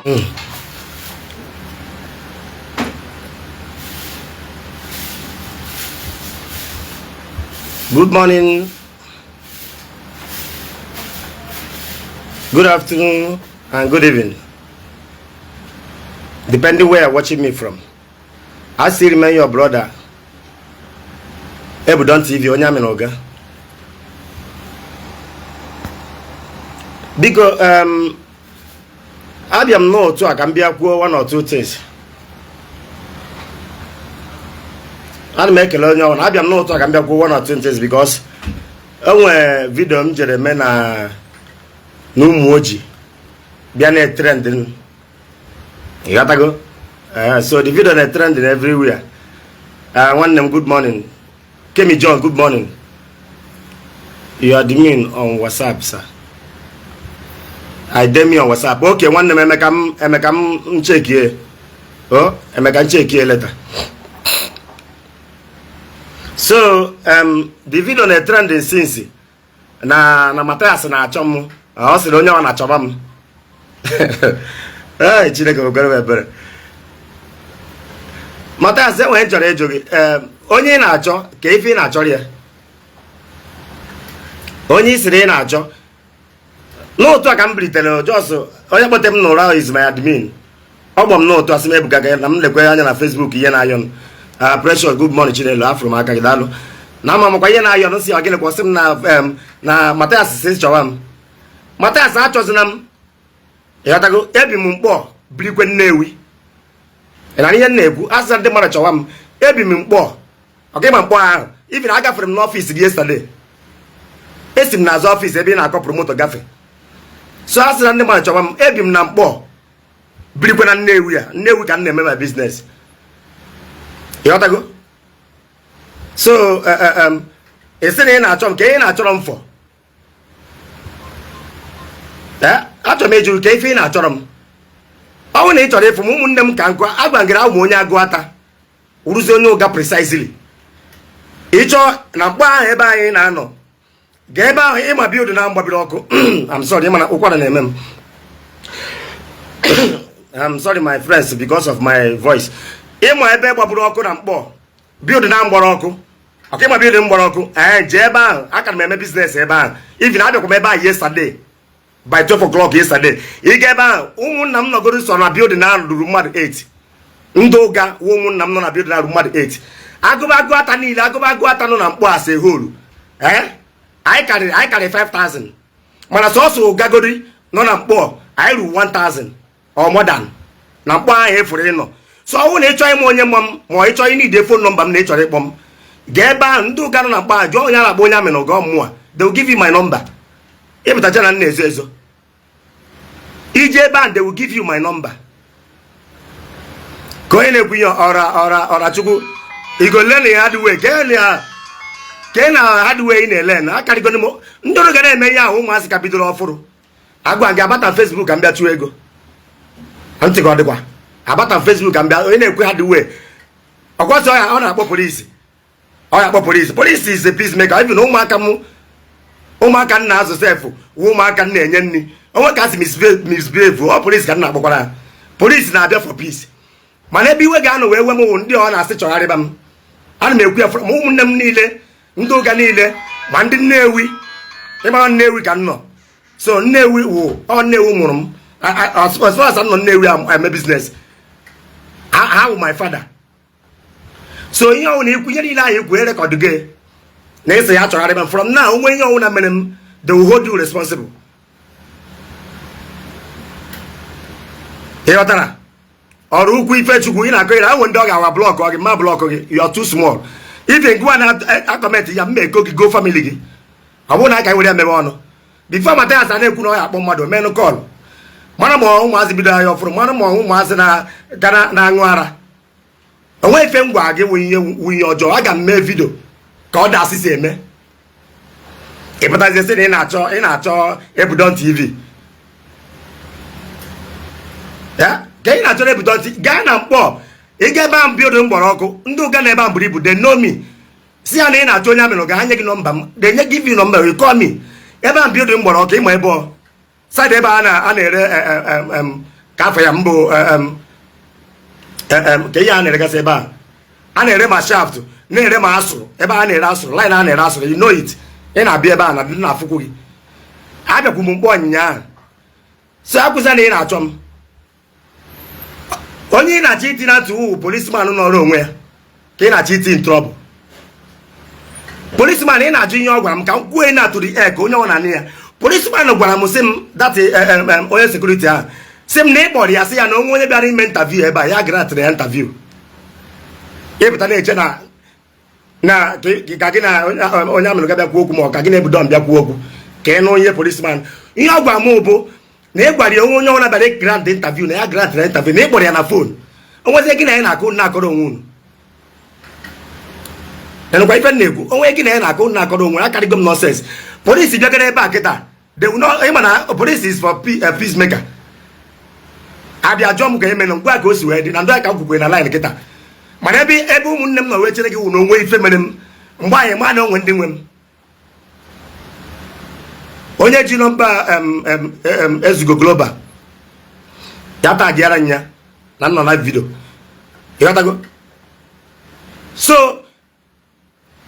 Good morning, good afternoon, and good evening, depending where you're watching me from. I still remain your brother, Igbo TV, Onyaminoga. Because I am not so I can be a one or two things. I make a learn. I am not so I can be a one or two things because when video Jeremy na no moji, be a trending. You gotta go. So the video is trending everywhere. One name, good morning. Kemi John, good morning. You are the mean on WhatsApp, sir. I DM me on WhatsApp. Okay, one name Emekam check here. Oh, Emekam check here later. So the video is trending since na Mathias na achom. I say onye na achobam. Eh, Chineke go better. Mathias e we chọrọ ejogi. Onye na achọ ka ife na achọ ya. Onye isiri na achọ. N'otu aka m bilitere just onye kpọte m n'ụra is my admin. Ọ gbọ m n'otu asị m ebuga ga na m lekwe anya na Facebook ihe na ayon. Precious good morning Chinelo afro m aka gị daalụ. Na ama m kwa ihe na ayon si ogene kwọsị m na Mathias si chọwa m. Mathias achọzina m. Ịghọtago ebi m mkpọ birikwe Nnewi. Na ihe na-ekwu asị ndị mmadụ chọwa m ebi m mkpọ. Okay, my boy, even I got from the office yesterday. It's in the office, ebe na-akọ promoter gafe. So I said, I'm not sure. Ebim na mkpọ. Birikwe na Nnewi a. Nnewi ka na-eme my business. You want to go? So, esi na ị na-achọ m ka ị na-achọrọ m for. Achọrọ m eju ka ife ị na-achọrọ m. Ọ bụ na ị chọrọ ịfụ m ụmụnne m ka nkwa agbangere ahụ onye agụ ata. Uruzi onye ụga precisely. Ịchọ na mkpọ ahụ ebe anyị na-anọ ga ebe ahụ ịma build na mgbabiri ọkụ. I'm sorry, ịma na ụkwara na-eme m. I'm sorry my friends because of my voice. Ịma ebe gbaburu ọkụ na mkpọ build na mgbọrọ ọkụ. Okay, ịma build mgbọrọ ọkụ. Je ebe ahụ aka m eme business ebe ahụ. Even abịakwa m ebe ahụ yesterday by 12 o'clock yesterday. Ị ga ebe ahụ ụmụnna m nọgoro so na build na ruru mmadụ 8. Ndị ụga ụmụnna m nọ na build na ruru mmadụ 8. Agụbagụ ata niile agụbagụ ata nọ na mkpọ as a whole. I carry 5,000. Mana sọsọ ụgagori nọ na mkpọ I ru 1,000 or more than. Na mkpọ ahụ efuru ịnọ. So ọ na ịchọ ịma onye mma m ma ịchọ ị need phone number m na ịchọrọ ịkpọ m. Gaa ebe ahụ ndị ụga nọ na mkpọ ahụ jụọ onye na-akpọ onye amị na ụga mmụọ. They will give you my number. Ịpụtacha na nna ezo ezo. Ije ebe ahụ they will give you my number. Ka onye na-ekwu ihe ọra chukwu igo learn hardware ke na hardware ị na-ele na akarigo n'imo ndị ọrụ ga na-eme ihe ahụ ụmụazị ka bidoro ọfụrụ agwa gị abata Facebook ka mbịa chụọ ego ntị ka ọ dịkwa abata Facebook ka mbịa onye na-ekwe hardware ọkwọsị ọ na-akpọ polisi polisi is a peacemaker even ụmụaka nna azụ sefu ụmụaka na-enye nri onwe ka asị misbehave ọ polisi ka nna akpọkwara polisi na-abịa for peace. Mana ebe iwe ga-anọ wee wemụ ndị ọ na-asị chọgharịba m ana m ekwu ya fọrọ ụmụnne m niile ndị ụga niile ma ndị Nnewi ịmara Nnewi ka m nọ so Nnewi wụ ọ Nnewi mụrụ m as far as nọ Nnewi eme business ha wụ my father so ihe ọwụ na ikwu ihe niile anyị ekwu rekọdụ gị na ịsị ya chọgharịba m from now onwe ihe ọwụ na mere m they will hold you responsible. Ịghọtara ọrụ ukwu Ifechukwu ị na-akọ ire ahụ ndị ọ ga-awa blọkụ gị ma blọkụ gị you are too small ife ngwa na-akọmentị ya mma eko gị go family gị ọ bụrụ na aka were emebe ọnụ bifo Mathias a na-ekwu na ọ ya akpọ mmadụ menụ kọl mara ma ụmụazị bido anya ọfụrụ mara ma ụmụazị na-aṅụ ara onwe ife ngwa gị wụ ihe ọjọọ aga m mee vidio ka ọ dasị si eme ịpụtazie sị na ị na-achọ Ebudon TV ka ị na-achọrọ Ebudon TV gaa na mkpọ ị ga ebe ahụ mbido mgbọrọ ọkụ ndị ụga na ebe ahụ buru ibu they know me si ya na ị na-achọ onye amịrị ga ha nye gị nọmba m they nye give you number you call me ebe ahụ mbido mgbọrọ ọkụ ịma ebe ọ side ebe a na-ere ka afọ ya mbụ ka ihe a na-eregasị ebe a na-ere ma shaft na-ere ma asụrụ ebe a na-ere asụrụ line a na-ere asụrụ you know it ị na-abịa ebe a na dị na-afụkwu gị abịakwu m mkpọ ọnyịnya ahụ so akwụza na ị na-achọ m onye ị na-achọ iti na ntụ polisman nọrọ onwe ya ka ị na-achọ iti ntrọbụ polisman ị na-ajụ ihe ọ gwara m ka m kwuo na-atụrụ ka onye ọ na-anị ya polisman gwara m sị m dati onye sekuriti ahụ sị m na ị kpọrọ ya sị ya na onye bịara ime ntaviu ebe a ya gratịrị ya ntaviu ịpụta na-eche na ka gị na onye amụrụ ga bịakwuo okwu ma ọ ka gị na-ebudo m bịakwuo okwu ka ị nụ ihe polisman ihe ọ gwara m bụ na ị gwara ya onye ọbụla bịara grant interview na ya grant na interview na ị kpọrọ ya na fon onwezie gị na ya na-akụ na-akọrọ onwe unu enekwa ife na-ekwu onwe gị na ya na-akụ na-akọrọ onwe ya akarịgo m nọsens polisi bịagara ebe a kịta ịma na polisi is for peacemaker abịa jụọ m ka eme na ngwa ka o si wee dị na ndị aka kwukwe na line kịta mana ebe ụmụnne m nọ wee chere gị wụ na onwe ife mere m mgbe anyị ma na onwe ndị nwe m onye ji nọmba ezugo global ya tagiara nya na nọ na vidio ịghọtago so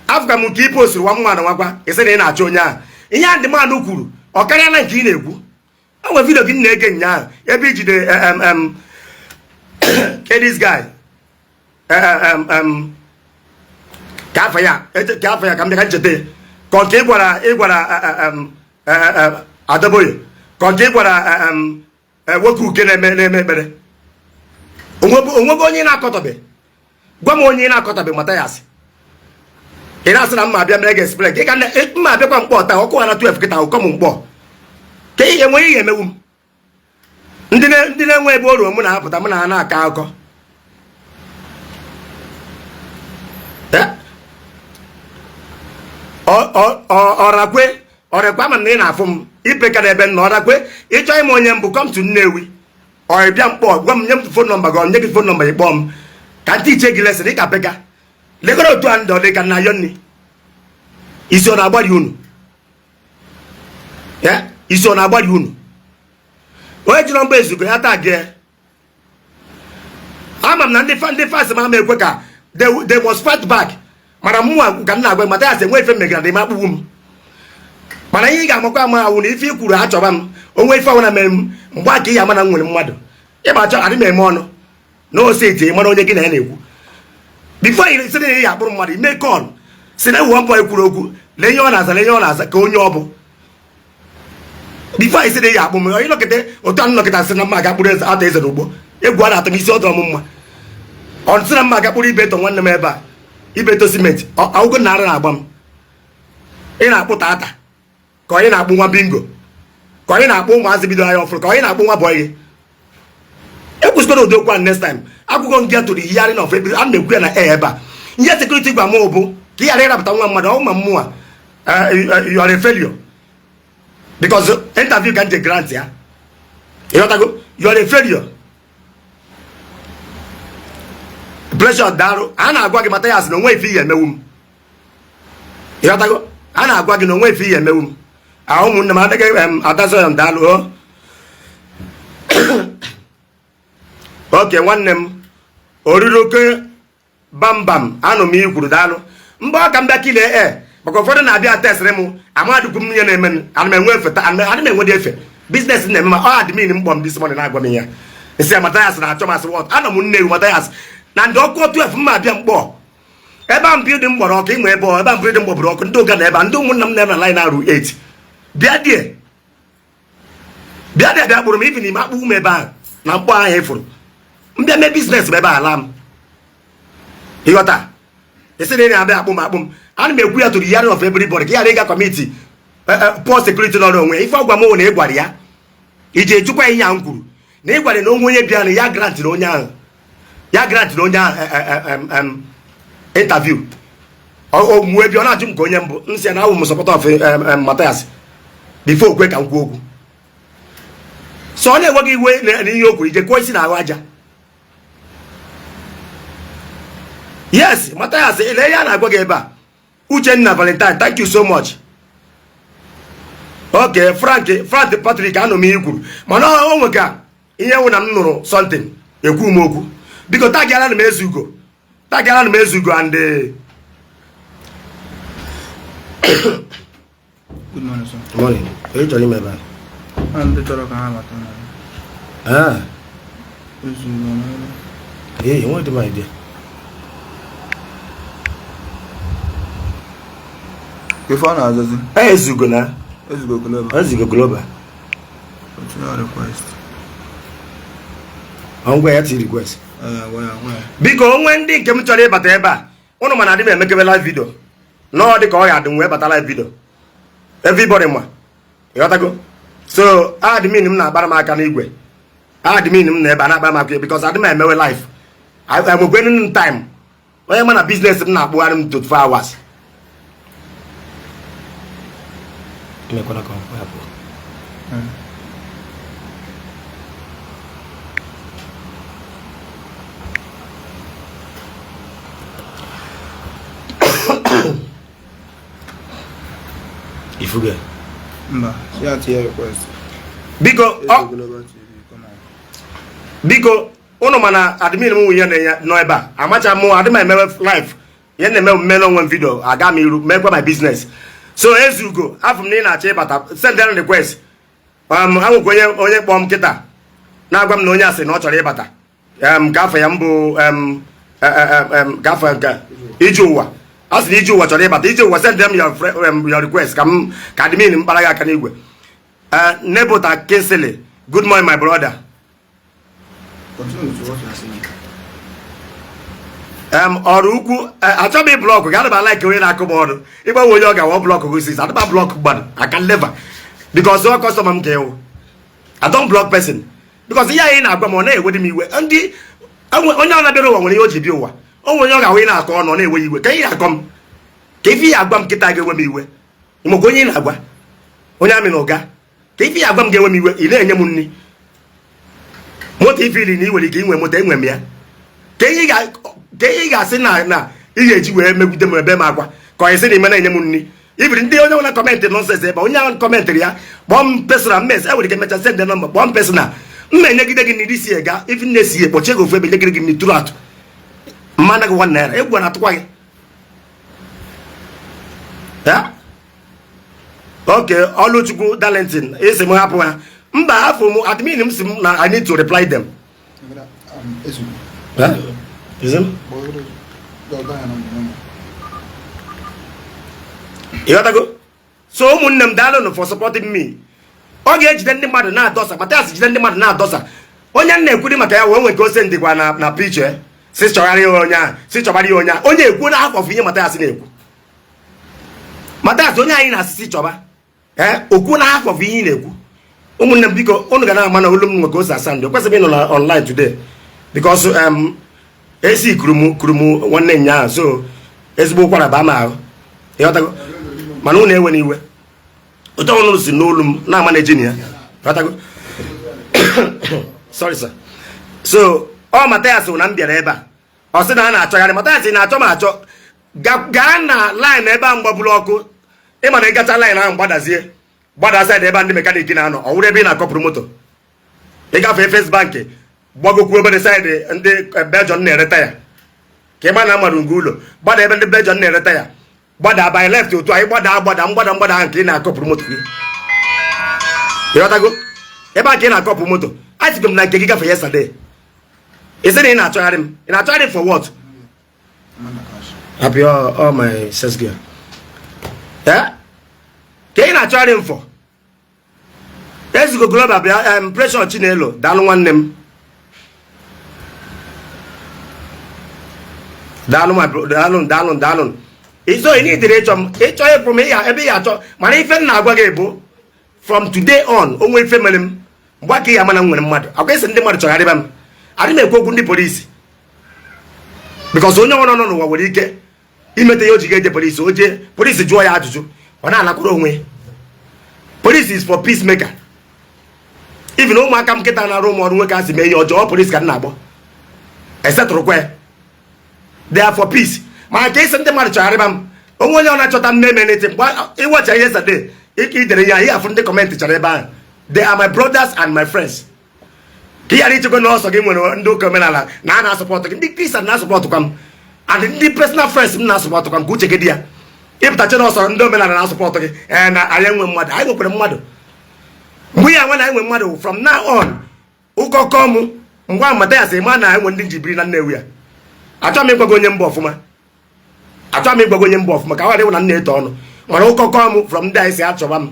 afụka m nke ị postụrụ nwa mmadụ nwakwa isi na ị na-achọ onye ahụ ihe a ndị mmadụ kwuru ọ karịa na nke ị na-ekwu o nwere vidio gị na-ege nyaahụ ebe ijide this guy ka afọ ya ka m bịa ka ncheta ka nke ị gwara Adaboye ka nke ị gwara nwoke uke na-eme ekpere onwebe onye na-akọtọbe gwa m onye na-akọtọbe Mathias ị na-asị na mma abịa mere gị explain gị ka mma abịakwa mkpọ taa ọkụ ha na 12 kịta ụkọ m mkpọ ka enweghị ihe emewu m ndị na-enwe ebe oruo mụ na-apụta mụ na ha na-akọ akụkọ ọrakwe ama na ị na-afụ m ipekara ebe nna ọrakwe ịchọ ime onye mbụ kom tu Nnewi ọ bịa mkpọ gwa m nye m fon nọmba gị nye gị fon nọmba ịkpọ m ka ntị iche gị lesị dị ka peka legoro otu a ndị ọ dị ka na yonni isi ọ na-agbari unu isi ọ na-agbari unu onye ji nọmba ezugo ya taa gị ama m na ndị fans ma ama ekwe ka they must fight back mana mụnwa ka m na-agwa Mathias enwe ife megara dị m akpụgbu m mana ihe ị ga-amakwa ama awụ na ife i kwuru achọba m onwe ife ọbụla mere m mgbe aka ihe ama na nwere mmadụ ịma achọ adị m eme ọnụ na ose eti mara onye gị na ya na-ekwu bifo ị sị na ihe akpụrụ mmadụ ime kọl si na ewu mbọ ekwuru okwu lee ihe ọ na-aza lee ihe ọ na-aza ka onye ọ bụ bifo anyị sị na ihe akpụ m onye nọkịta otu anụ nọkịta sị na mma ga-akpụrụ ata eze n'ugbo egwu a na-atọ m isi ọ dọrọ m mma ọ sị na mma ga-akpụrụ ibeto nwanne m ebe a ibeto simenti ọgụgụ na ara na-agba m ị na-akpụ tata ka onye na-akpụ nwa bingo ka onye na-akpụ ụmụazị bido anya ọfụrụ ka onye na-akpụ nwa bọyị ekwusịkwara ụdị okwu a next time akwụkwọ nke tụrụ ihe yarị na ofe a na-ekwu ya na ebe a ihe sekuriti gwa m bụ ka ị ghara ịrapụta nwa mmadụ ọma mmụọ you are a failure because interview ka nje grant ya ịghọtago you are a failure pressure darụ a na-agwa gị Mathias na onwe ife ihe emewu m ịghọtago a na-agwa gị na onwe ife ihe emewu m ahụ ụmụnne m adịghị adazo ya daalụ oke nwanne m oriri oke bambam anụ m ihe kwuru daalụ mgbe ọ ka m bịa kilee maka ụfọdụ na-abịa tesịrị m amadukwu m ihe na-eme ana m enwe efe adị m enwedị efe biznes na-eme ma ọ admin mkpọ m dis morning na-agwa m ya isi ya Mathias na-achọ masị wọt anọ m Nnewi Mathias na ndị ọkụ 12 m abịa mkpọ ebe a mbidị m gbọrọ ọkụ ịnwe ebe ebe a mbidị m gbọbụrụ ọkụ ndị ụga na ebe a ndị ụmụnna m na-eme na line arụ 8 bịa die bịa kpụrụ m ibi n'ime akpụ m ebe ahụ na mkpọ ahụ ịfụrụ mbịa mee biznes m ebe a ala m ịghọta esi na ị na-abịa akpụ m ana m ekwu ya tụrụ yarị of everybody ka ghara ịga kọmiti poor security n'ọrụ onwe ife ọgwa m na ị gwara ya iji ejukwa ihe ahụ kwuru na ị gwara na onwe onye bịa na ya grant na onye ahụ interview omuwe bi ọ na-ajụ m ka onye mbụ nsị na awụ m support of Mathias before okwe ka m kwuo okwu so ọ na-enweghị iwe na ihe o kwuru ije kwuo isi na ahụ aja yes Mathias ile ya na-agwa gị ebe a Uchenna Valentine thank you so much okay Frank Patrick anụ m ihe kwuru mana o nwe ka ihe wụ na m nụrụ something ekwu m okwu biko tagiala na m ezugo and good morning, sir. morning. Hey, Johnny, my man. I'm the Toro Kahama. Ah. Hey, you want to my idea? You found out, does it? Hey, Zugo na. Zugo Global. Zugo Global. What's your request? I'm going to request. Where? Because when they came to the Bateba, one of my admin make a live video. No, the call I don't wear but a live video. Everybody, ma. You got to go. So, I didn't mean him na Baramaka Igwe. I didn't mean him na Baramaka because I didn't my life. I'm going in time. When I'm on a business, I'm not going to 4 hours. I'm going to come. If you get your request. Because ono mana admin mu yen no eba amacha mu admin my life yen na me no one video aga me make my business. So as you go after me na che bata send them request awu ko onye kpom kita na agwa m na onye ase na o choro ibata gafa ya mbu gafa nka ijuwa as ni ijuwa choro ibata ijuwa send them your request ka admin mparaga aka n'igwe Nebota Kinsele, good morning my brother. Continue with what you are saying. Oruku I tell me block we got like when I come on if I will yoga one block go see I don't block but I can never because so customer mkeo I don't block person because here in agba mo na e wedi mi we ndi onye na bere wo nwere oji bi ụwa onwe yoga we na akọ no na ewe iwe ka ị akom ka ifi agba m kita ga ewe mi iwe imo go onye na agba onye ami na oga ka ifi agba m ga ewe mi iwe ị na-enye m nni moto ifili na iwere ka inwe moto enwe m ya ka ị ga-asị na ị ga-eji wee megide m ebe m akwa ka ọ isi na ime na-enye m nri ibiri ndị onye nwere kọmentị nọnsensị ebe onye ahụ kọmentịrị ya kpọọ m pesona mes e nwere ike mecha send nọmba kpọọ m pesona mma enyegide gị nri si ega ifi nne si ekpochie gị ofu ebe nyegide gị nri tụrụ atụ mmanụ gị 1 naira egwu na atụkwa gị oke Oluchukwu Darlington esi m hapụ ha mba afọ m admin m si m na I need to reply them. You gotta go. So ụmụnne m daalụ for supporting me. Ọ ga-ejide ndị mmadụ na-adọsa Mathias jide ndị mmadụ na-adọsa onye na-ekwuri maka ya wee nwee nke ose ndịkwa na piche si chọgharị onye a si chọbara onye a onye ekwu na afọ ihe Mathias na-ekwu Mathias onye anyị na-asịsị chọba okwu na afọ ihe na-ekwu ụmụnne m biko unu ga na-ama na olu m nwe ka ose asa ndị o kwesịrị ịnọ na online today because esi kuru m nwanne nya so ezigbo ụkwara ba m ahụ ịghọtago mana unu ewe n'iwe otu ọnụ si n'olu m na-ama na ejini ya ịghọtago sorry sir so ọ Mathias na m bịara ebe a ọ sị na a na-achọgharị Mathias na-achọ m achọ gaa na line ebe a mgbabulu ọkụ ịma na ịgacha line ahụ gbada side ebe ndị mekaniki na-anọ ọ wụrụ ebe ị na-akọpụrụ moto ịgafe First Bank gbagokwu obere side ndị Belgium na-ereta ya ka ịma na amarụ ngụ ụlọ gbada ebe ndị Belgium na-ereta ya gbada by left otu anyị gbada mgbada ahụ nke ị na-akọpụrụ moto gị ịghọtago ebe a ka ị na-akọpụrụ moto achịgo m na nke gị gafe yesterday isi na ị na-achọgharị m ị na-achọgharị for what happy all my sex girl ka ị na-achọgharị m for Ezigo Global bịa pressure Chinelo daalụ nwanne m daalụ iso ị nidere ịchọ ịpụ m ebe ị ga-achọ mana ife m na-agwa gị bụ from today on onwe ife mere m mgbe ka ị ga-ama na m nwere mmadụ akwa isi ndị mmadụ chọgharịba m adị m ekwu okwu ndị polisi because onye nwere ọnụ n'ụwa nwere ike imete ya o ji ga-eje polisi oje polisi jụọ ya ajụjụ ọ na-anakwara onwe polisi is for peacemaker even ụmụaka m nkịta na-arụ ụmụ ọrụ nwoke a si mee ihe ọjọọ polisi ka m na-agbọ esetụrụkwa they are for peace mana ka isi ndị mmadụ chọgharịba m onwe onye ọ na-achọta mmemme n'eti mgbe ịwacha ihe yesterday ike idere ya ihe afụ ndị kọmentị chọrọ ebe ahụ they are my brothers and my friends ka ị ghara ichekwa na ọsọ gị nwere ndị ụka omenala na a na-asọpọtụ gị, ndị kristian na-asọpọtụkwa m, and ndị personal friends m na-asọpọtụkwa m, ka uche gị dị ya ịpụtacha na ọsọ ndị omenala na-asọpọtụ gị na anyị enwe mmadụ, anyị nwekwara mmadụ mgbe ya nwe na enwe mmadụ from now on. ụkọkọ m ngwa Mathias ma na enwe ndị njibiri na Nnewi ya. Achọghị m ịgwago onye mba ọfụma, achọghị m ịgwago onye mba ọfụma ka ọ dị na nna eto ọnụ, mana ụkọkọ m from ndị anyị si achọba m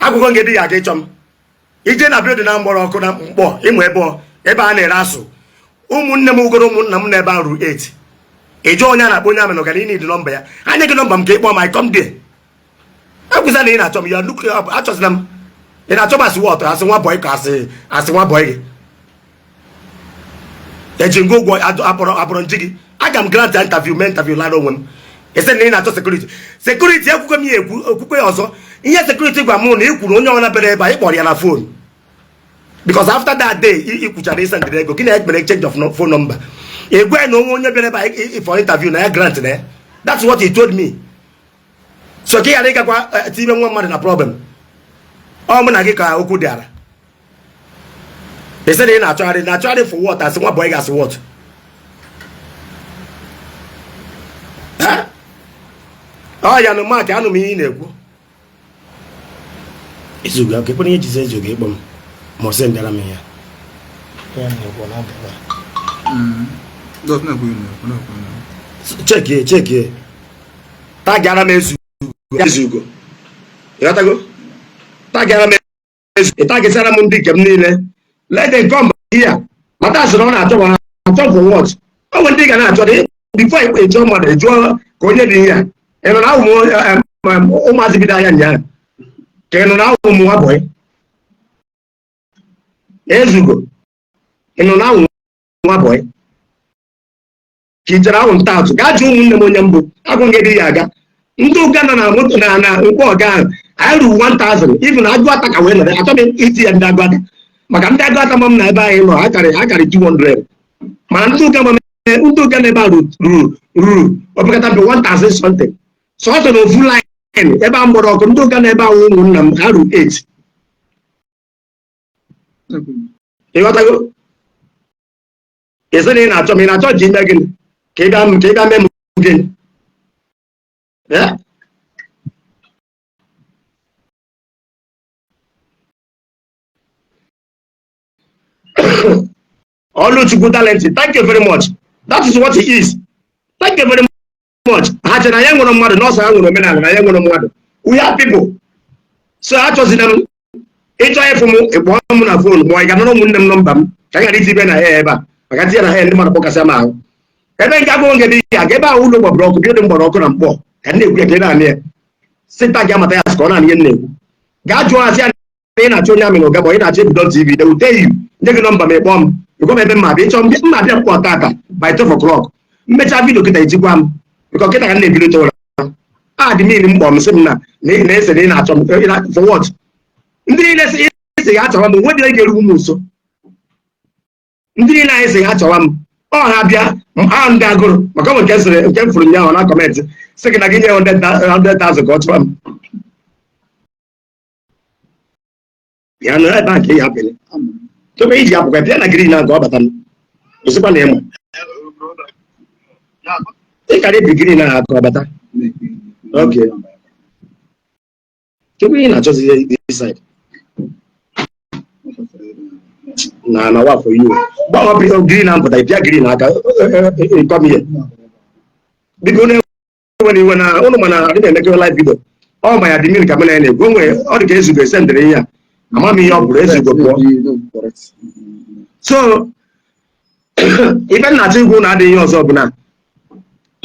agwụgwọ nke dị ya aga ịchọ m ije na bịa dị na mgbọrọ ọkụ na mkpọ ịmụ ebe a na-ere asụ. ụmụnne m ugoro ụmụnna m n'ebe ahụ ruru 8. ịjụ onye a na-akpọ onye amị na ọgara ịnị dị nọmba ya, anya gị nọmba m ka ịkpọ ma come there. Ekwuza na ị na-achọ m ya achọzila m, ị na-achọ m asị wọtụ asị nwa bọị ka asị nwa bọị gị eji ngwa ụgwọ abụrụ nji gị. Aga m grant interview mee interview lara onwe m. Ese na ị na-achọ sekuriti ekwukwe m ya okwukwe ya ọzọ. Ihe sekuriti gwa m na ị kwuru onye ọbụla bere ebe a ịkpọrọ ya na fon, because after that day ị kwuchara ịsendịrị ego gị na ekpere exchange of phone number. Egwe na onwe onye bere ebe a for interview na ya grant na ya. That's what he told me. So ka ị ghara ịgakwa tibe nwa mmadụ na problem. Ọ mụ na gị ka okwu dị ara. Ese na ị na-achọgharị for what asị nwa boy gasị what. Ọ ya nụ maakị anụ m ihe ị na-ekwu. Izuga ka ekpere ihe jizi ezuga ịkpọ m ma ọ sị ndara m ya. Chekie tagara m ezugo ịghọtago, tagara m ezugo tagisara m ndị nke m niile let them come here. Mathias na ọ na-achọ for what? O nwere ndị ga na-achọ dị before ikpe ịchọ mmadụ jụọ ka onye dị ihe ị nọ na ụmụazị bido anya nyaa ka ị nọ na ụmụ nwa bọị ezugo, ị nọ na nwa bọị ka ijere ahụ nta atụ gaa jụ ụmụnne m onye mbụ agwụ nke dị ya aga. Ndị ụga nọ na moto na mkpọ ọga ahụ anyị ruru 1000 even agụ ata ka wee nọrọ. Achọghị m iti ya ndị agụ ata maka ndị agụ ata ma m na ebe anyị nọ ha karị 200, mana ndị ụga na ebe a ruru opekata mpe 1000 something. Sọsọ na ofu line ebe a mgbọrọ ọkụ ndị ụga na ebe ahụ ụmụnna m ha ruru 8. ịghọtago? Eze na ị na-achọ m, ị na-achọ ji ime gịnị ka ị ga mee m gịnị? Oluchukwu talent, thank you very much. That is what he is. Thank you very much. Ha chere na ya nwere mmadụ n'ọsọ ha nwere omenala na ya nwere mmadụ. We have people. So achọzina m ịchọ ịfụ m ịkpọọ m na fon ma ị ga-anọrọ ụmụnne m nọmba m ka anyị ghara itibe na ya ebe a maka tinye na ha ndị mmadụ kpọkasị m ahụ. Ebe nke agụụ nke dị ya ga ebe ahụ ụlọ gbabara ọkụ dị mgbọrọ ọkụ na mkpọ ka na-ekwu ya ka ị na-anị ya sita gị Mathias ka ọ na-anị ihe na-ekwu. Gaa jụọ asị ya na ị na-achọ onye amị na ụgabọ ị na-achọ ebido TV de ute yi nye gị nọmba m ịkpọ m ịkpọ m ebe mma bịa ịchọ mma bịa mkpọ tata by 12 o'clock. Mmecha vidio kịta ejikwa m bịkọ kịta ka na-ebido chọrọ admin mkpọ m sị m na ese na ị na-achọ m for what. Ndị niile esi ga achọwa m nwedịre ga-eru m nso. Ndị niile anyị si ga achọwa m ọ ha bịa ha ndị agụrụ maka ọ nke m fụrụ nyaahụ na kọmentị sị gị na gị nye 100,000 ka ọ chọwa m. Ya nọ ebe a ka ị ya apịrị tupu iji akwụkwọ bịa na green na nke ọ bata m osikwa na ịma ị kara ebi green na ka ọ bata. Ok, tupu ị na-achọzi this side na wa for you gbanwe green na mpụta ịpịa green aka ịkọm ihe biko na-enwe iwe na ụlụ mana adị na-emekọ live video ọ ma ya dị mmiri ka m na-ekwu onwe ọ dị ka ezugo esendịrị ihe a ama m ihe ọ bụrụ ezugo pụọ. So ife nna-achọ igwu na adịghị ihe ọzọ bụ na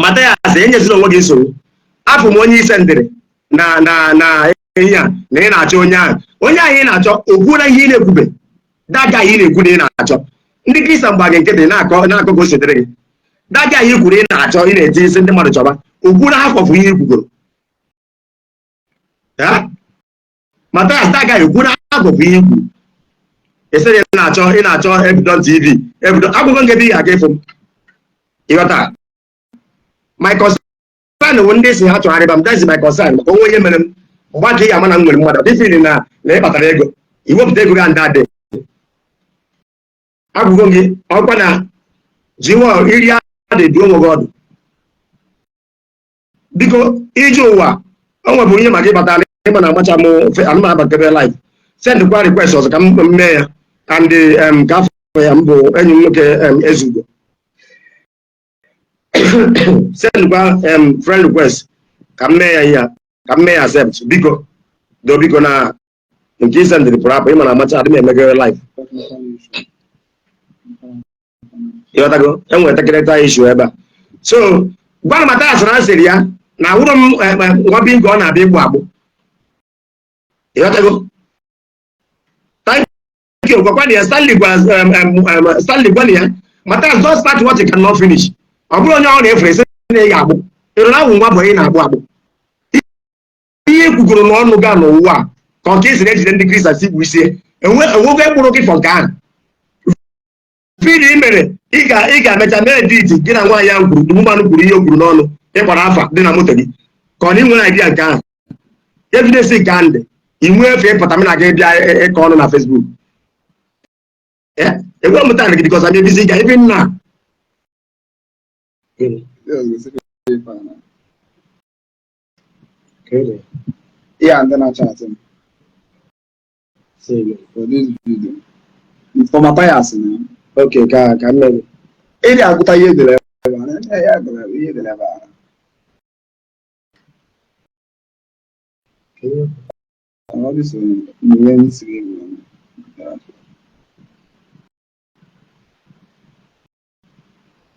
Mathias enyezila onwe gị nsogbu. Afọ m onye isendịrị na ihe a na ị na-achọ onye ahụ ị na-achọ ogwuola ihe ị na-ekwube daga ị na-ekwu na ị na-achọ. Ndị kristian gba gị nkịtị na-akọ ka o sitere gị daga ị kwuru ị na-achọ ị na-eti isi ndị mmadụ chọba ogwuola ha fọfụ ihe ikwugoro. Mathias daga egwuola ha fọfụ ihe ikwuru. Ese ị na-achọ ebido TV ebido akwụkwọ nke dị ya aga ịfụ m ịghọta. My concern bụ ndị si ha chọgharịba m, that is my concern maka onwe ihe mere m mgbe ka ị ga-ama na m nwere mmadụ dị fili na ị kpatara ego iwepụta ego ga ndị adị Agwugo Okwana Jiwa Iria de Duomo God. Because Ijowa, onwe magi batali na macha mo anuma batebe live. Send the request or come mayor and the gaff ambo enyi nwoke Ezugo. Send friend request come mayor here. Come mayor accept because do biko na nke send the proper na macha adị emege live. Yotago enwe technical issue ebe. So gwa Mathias na answer ya na wuro ngobi ngo na abia igbo agbo. Yotago thank you for kwani Stanley kwani ya Mathias don't start what you cannot finish. Oburu onye ọ na-efere se na ya agbo. Iro na nwa boy na agbo agbo. Ihe kwugoro n'ọnụ ga n'ụwa ka ọ kesiri ejide ndị Kristian si bụ isi enwego ekpụrụ gị for ka Fili mere ị ga-emecha mee edit gị na nwaanyị ahụ kwuru mmanụ kwuru ihe o kwuru n'ọnụ ịkpara afa dị na moto gị ka ọ na inwere idea nke ahụ evidence nke ndị inwe efe ịpụta m na gị bịa ịkọ ọnụ na Facebook egwe mụta gị because I'm a busy guy even now. Yeah, and then I chat him. For this video. For Mathias, okay, can maybe. Any I got a year the level.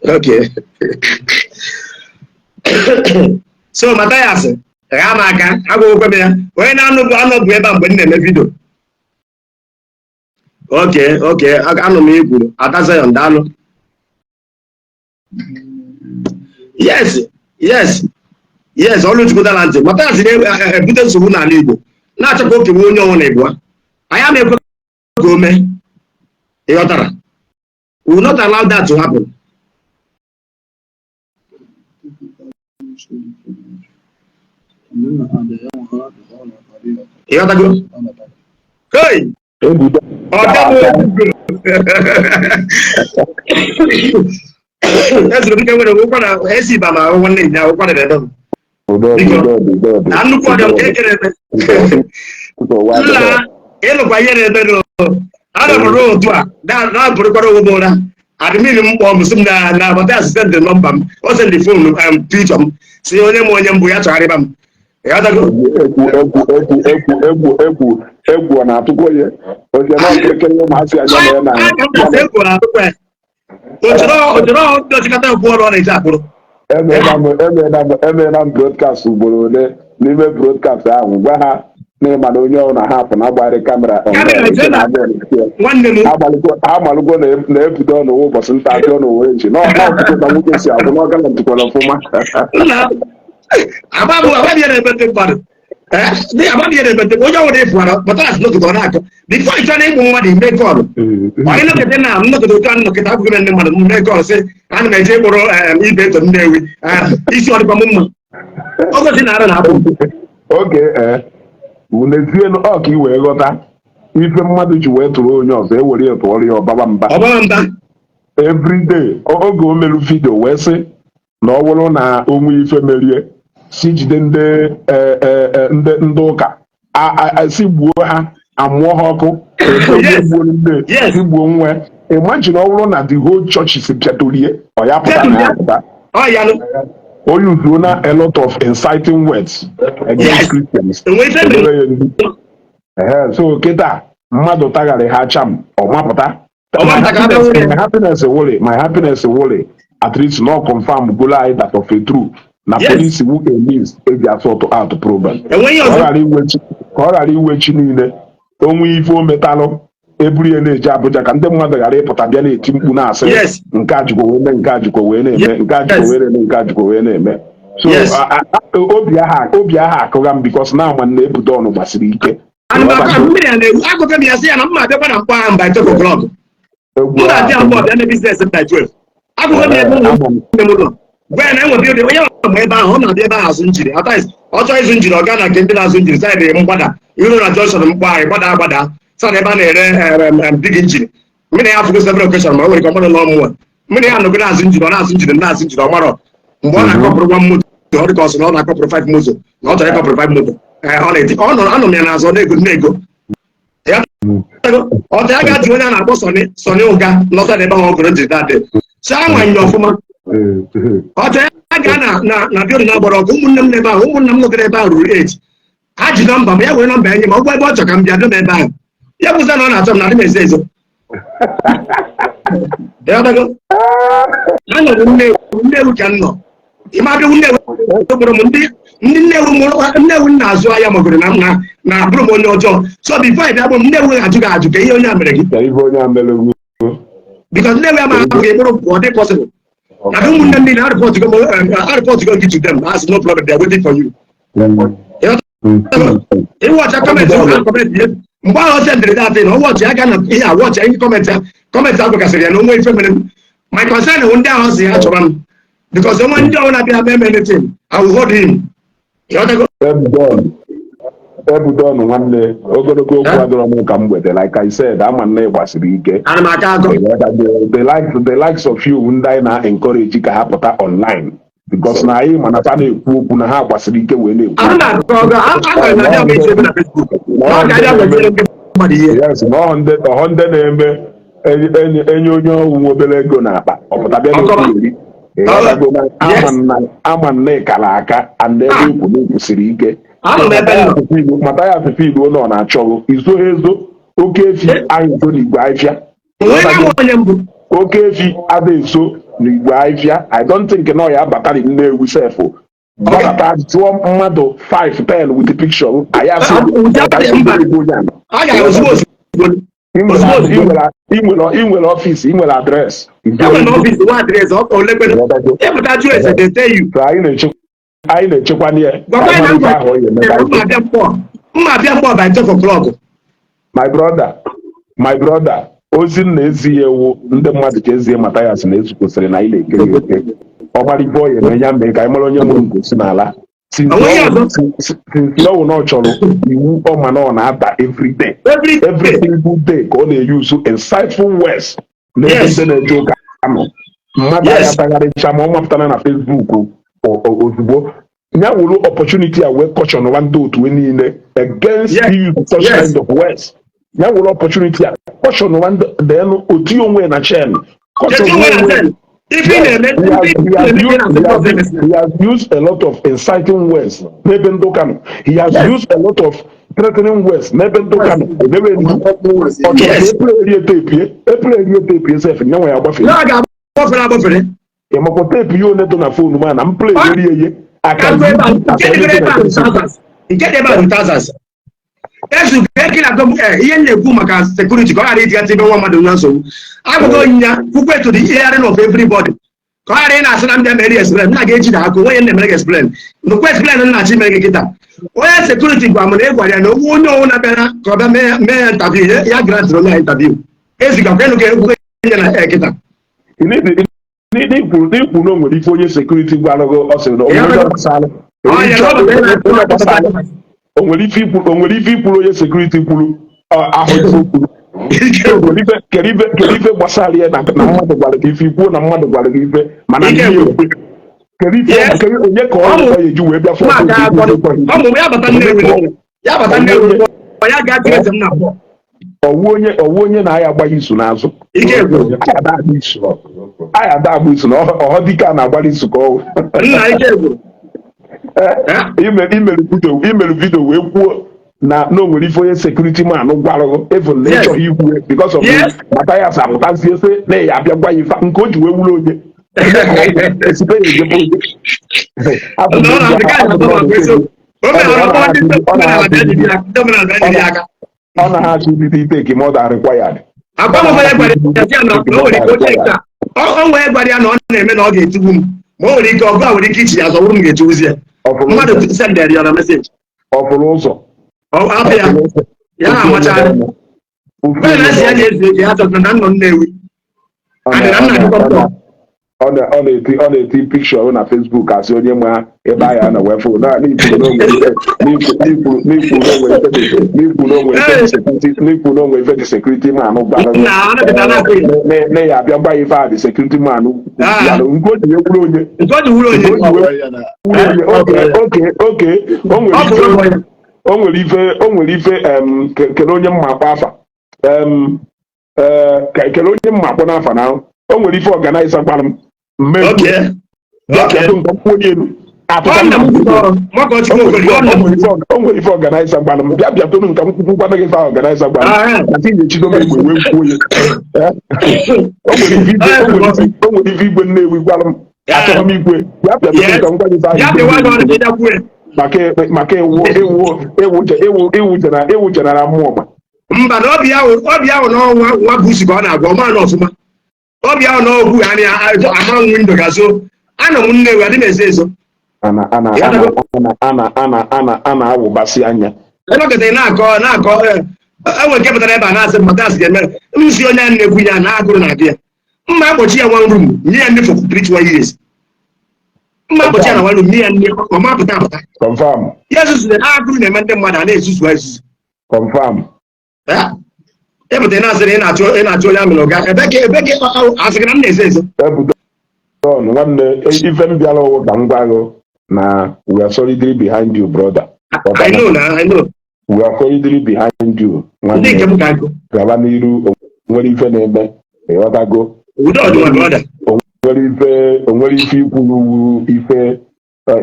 Okay. So Mathias, Ramaka, I go over there. When I'm not when they video. Okay, I know me good. Atasa on Dano. Yes, always good at it. Mathias, evidence of una Igbo. Not a book you won't know on Igbo. I am a go man. We will not allow that to happen. You go? Hey! That's the we're going to see by my own name now. What did I do? I'm not going to take it. I don't know. Now, put a over. I mean, some now, but that's the number. What's in the phone? I'm teaching them. See, only one young boy. Egwu na atụkọ ya oge na okeke yo ma si anya na egwu na atụkọ ya ojiro dochikata egwu ọrụ na ije akpụrụ eme na broadcast ugboro ole n'ime broadcast ahụ gwa ha na ịma na onye ọ na hapụ na agbari kamera amalugo na ebido ọnụ ụbọchị nta atọ n'Owerri nchi n'ọkụkọ na nwoke si agwụ n'ọgala ntụkwara ọfụma onye ọwụrụ efu ara Mathias nọgide ọ na-akọ bifo ịchọ na ịgbụ mmadụ ime kọlụ onye nọkịta na nnọkịta otu anụ nọkịta abụghị ndị mmadụ mme kọlụ sị ana m eje ịkpụrụ ibe eto Nnewi isi ọdịkwa m mma ogosi na ara na-apụ oge n'ezie ọka i wee ghọta ife mmadụ ji wee tụrụ onye ọzọ ewere ya tụọrọ ya ọbaba mba everyday oge o merụ vidio wee sị na ọ bụrụ na onwe ife merie si jide ndị ụka si gbuo ha amụọ ha ọkụ si gbuo nwa imagine ọ bụrụ na the whole church si bịadorie ọ ya pụta na ya pụta o yuzuo na a lot of inciting words against Christians so kịta mmadụ tagarị ha cham ọ mapụta my happiness wole at least no confirm gola I that of a true na police who means ebi assault out program ọrara iwe chi niile onwe ife o metalụ eburu ya na-eje Abuja ka ndị mmadụ ghara ịpụta bịa na-eti mkpu na-asị nke ajụkwa wee mee nke ajụkwa wee na-eme nke ajụkwa wee na-eme nke ajụkwa wee na-eme so obi aha akụga m bikos na ama na ebudo ọnụ gbasiri ike when I will be ebe ahụ na-abịa ebe ahụ azụ njiri ọ chọọ ịzụ njiri ọ gaa na nke ndị na-azụ njiri saịdị mgbada iru na Johnson mkpọ anyị gbada agbada saịdị ebe a na-ere big njiri Many have several questions, but we come on a long one. Many are not going to into the tomorrow. One I couple 1 month, the other cost, not a couple 5 months, not a couple 5 months. On it, on me as on a good nego. Yeah, or the other two and I was on it, so no gun, not a never that day. Someone your woman. Or the Ghana, now good number of women never, woman look about age. I just number, me, I will not bang him, or what you come down to bang. Yeah, was on at some nothing says. The other go. I know can know. Imagine never so I am a good now, Bruno, your job. So before I will never have to go to pay your American. Because never am I able to what possible. I don't want them out of Portugal to them. That's no problem. They're waiting for you. It was a comment. While send that in, watch I cannot hear, watch any comment advocacy, no way feminine. My concern one down the actual one. Because the one don't have anything, I will hold him. Done one day, like I said, I'm a neighbor. The likes of you wouldn't encourage you to have online. Because now I'm not going to have a week when I'm not yes, 100 I'm a nekalaka and then Mathias feed one on our trouble. Is so okay if you are going to okay if you are so I don't think you know you have battery in there with self. But at 5-10 with the picture, I have email office, email address. Address they tell you. I know check one year. My brother, Ozin Nezie, the mother Mathias Nezu, and I like Obari boy and young make I'm on your moon Sinala. Since no no cholo, you man on after every day. Every single day, gonna use insightful words. Yes, joke. Yes, Chamon after on Facebook or now will opportunity I will touch on one do to any against you such kind of words. Now will opportunity touch on one then Otio when a chain. He has used a lot of inciting words. He has used a lot of threatening words. Yes, you get security. I'm going to the hearing of everybody. Explain. No question where security only people security pulu keribe basali na mmadụ gwara gị ife ikwu na mmadụ gwara gị ife mana ndị keribe onye ka ọ ya eji wee bịa ọwụ onye na-aya agbaghị isu n'azụ aya da agba isu na ọhọ dike a na-agbara isu ka ọwụ imere vidio wee kwuo na onwere ife onye sekuriti man gwara even nature ikwu because of Mathias apụtazie sị na ya abịa gwa ya ife nke o ji wee wuru onye ọ na ha achị dịdị ite more than required. O nwee gwara ya na ọ na-eme na ọ ga-etigbu m ma o nwere ike ọgụ a nwere ike ichi ya azọ bụrụ m ga-etiwuzi ya mmadụ sendere ya na meseji ọfụrụ ụzọ ya na-amachara mgbe na-asị ya na-ezu eji ya chọtara na nnọ Nnewi adịra nna dịkọptọ ọ na-eti pikshọ na Facebook asị onye nwe ebe ahịa na wefụ n'ikwu n'onwe ife dị sekuriti manụ gbara na ya abịa gba ife a dị sekuriti manụ nke o ji ekwuru onye oke o nwere ife kele onye mma akpa afa kele onye mma akpọ n'afa na o nwere ife ọganaiza gbara m mmegbu o nwere ife ọganaiza gbara m bịa tonu nka m kwukwu gwana gị ife ọganaiza gbara m na tinye chidobe egbe wee kwuo ya o nwere ife igwe Nnewi gwara m achọrọ m igwe bịa tonu nka m gwa gị ife ahụ maka ewu jenara mmụọ mba na ọbịa ahụ n'ọnwa nwa busi ka ọ na-agwa ọma na ọfụma ọbịa ahụ n'ogwu ama windo gazo ana m Nnewi adị m ezo ezo a na-awụbasị anya ebekọta na-akọ enwe nke pụtara ebe a na-asị Mathias ga-eme nsi onye a na-ekwu ya na agụrụ na-abịa ya mma akpọchi ya nwa rum nye ya nne for 31 years mma akpọchi ya na nwa rum nye ya nne ọma pụta apụta ya zuzure agụrụ na-eme ndị mmadụ a na-ezuzu ezuzu epụta na-asịrị ị na-achọ onye amịrị ga ebe ka asịrị na m na-ezo ezo nwanne ife m bịara ọwụ ka m gwa gị na we are solidly behind you, brother. I know. We are solidly behind you. Gaba n'iru onwere ife na-eme ịghọtago. Onwere ife ikwuru ife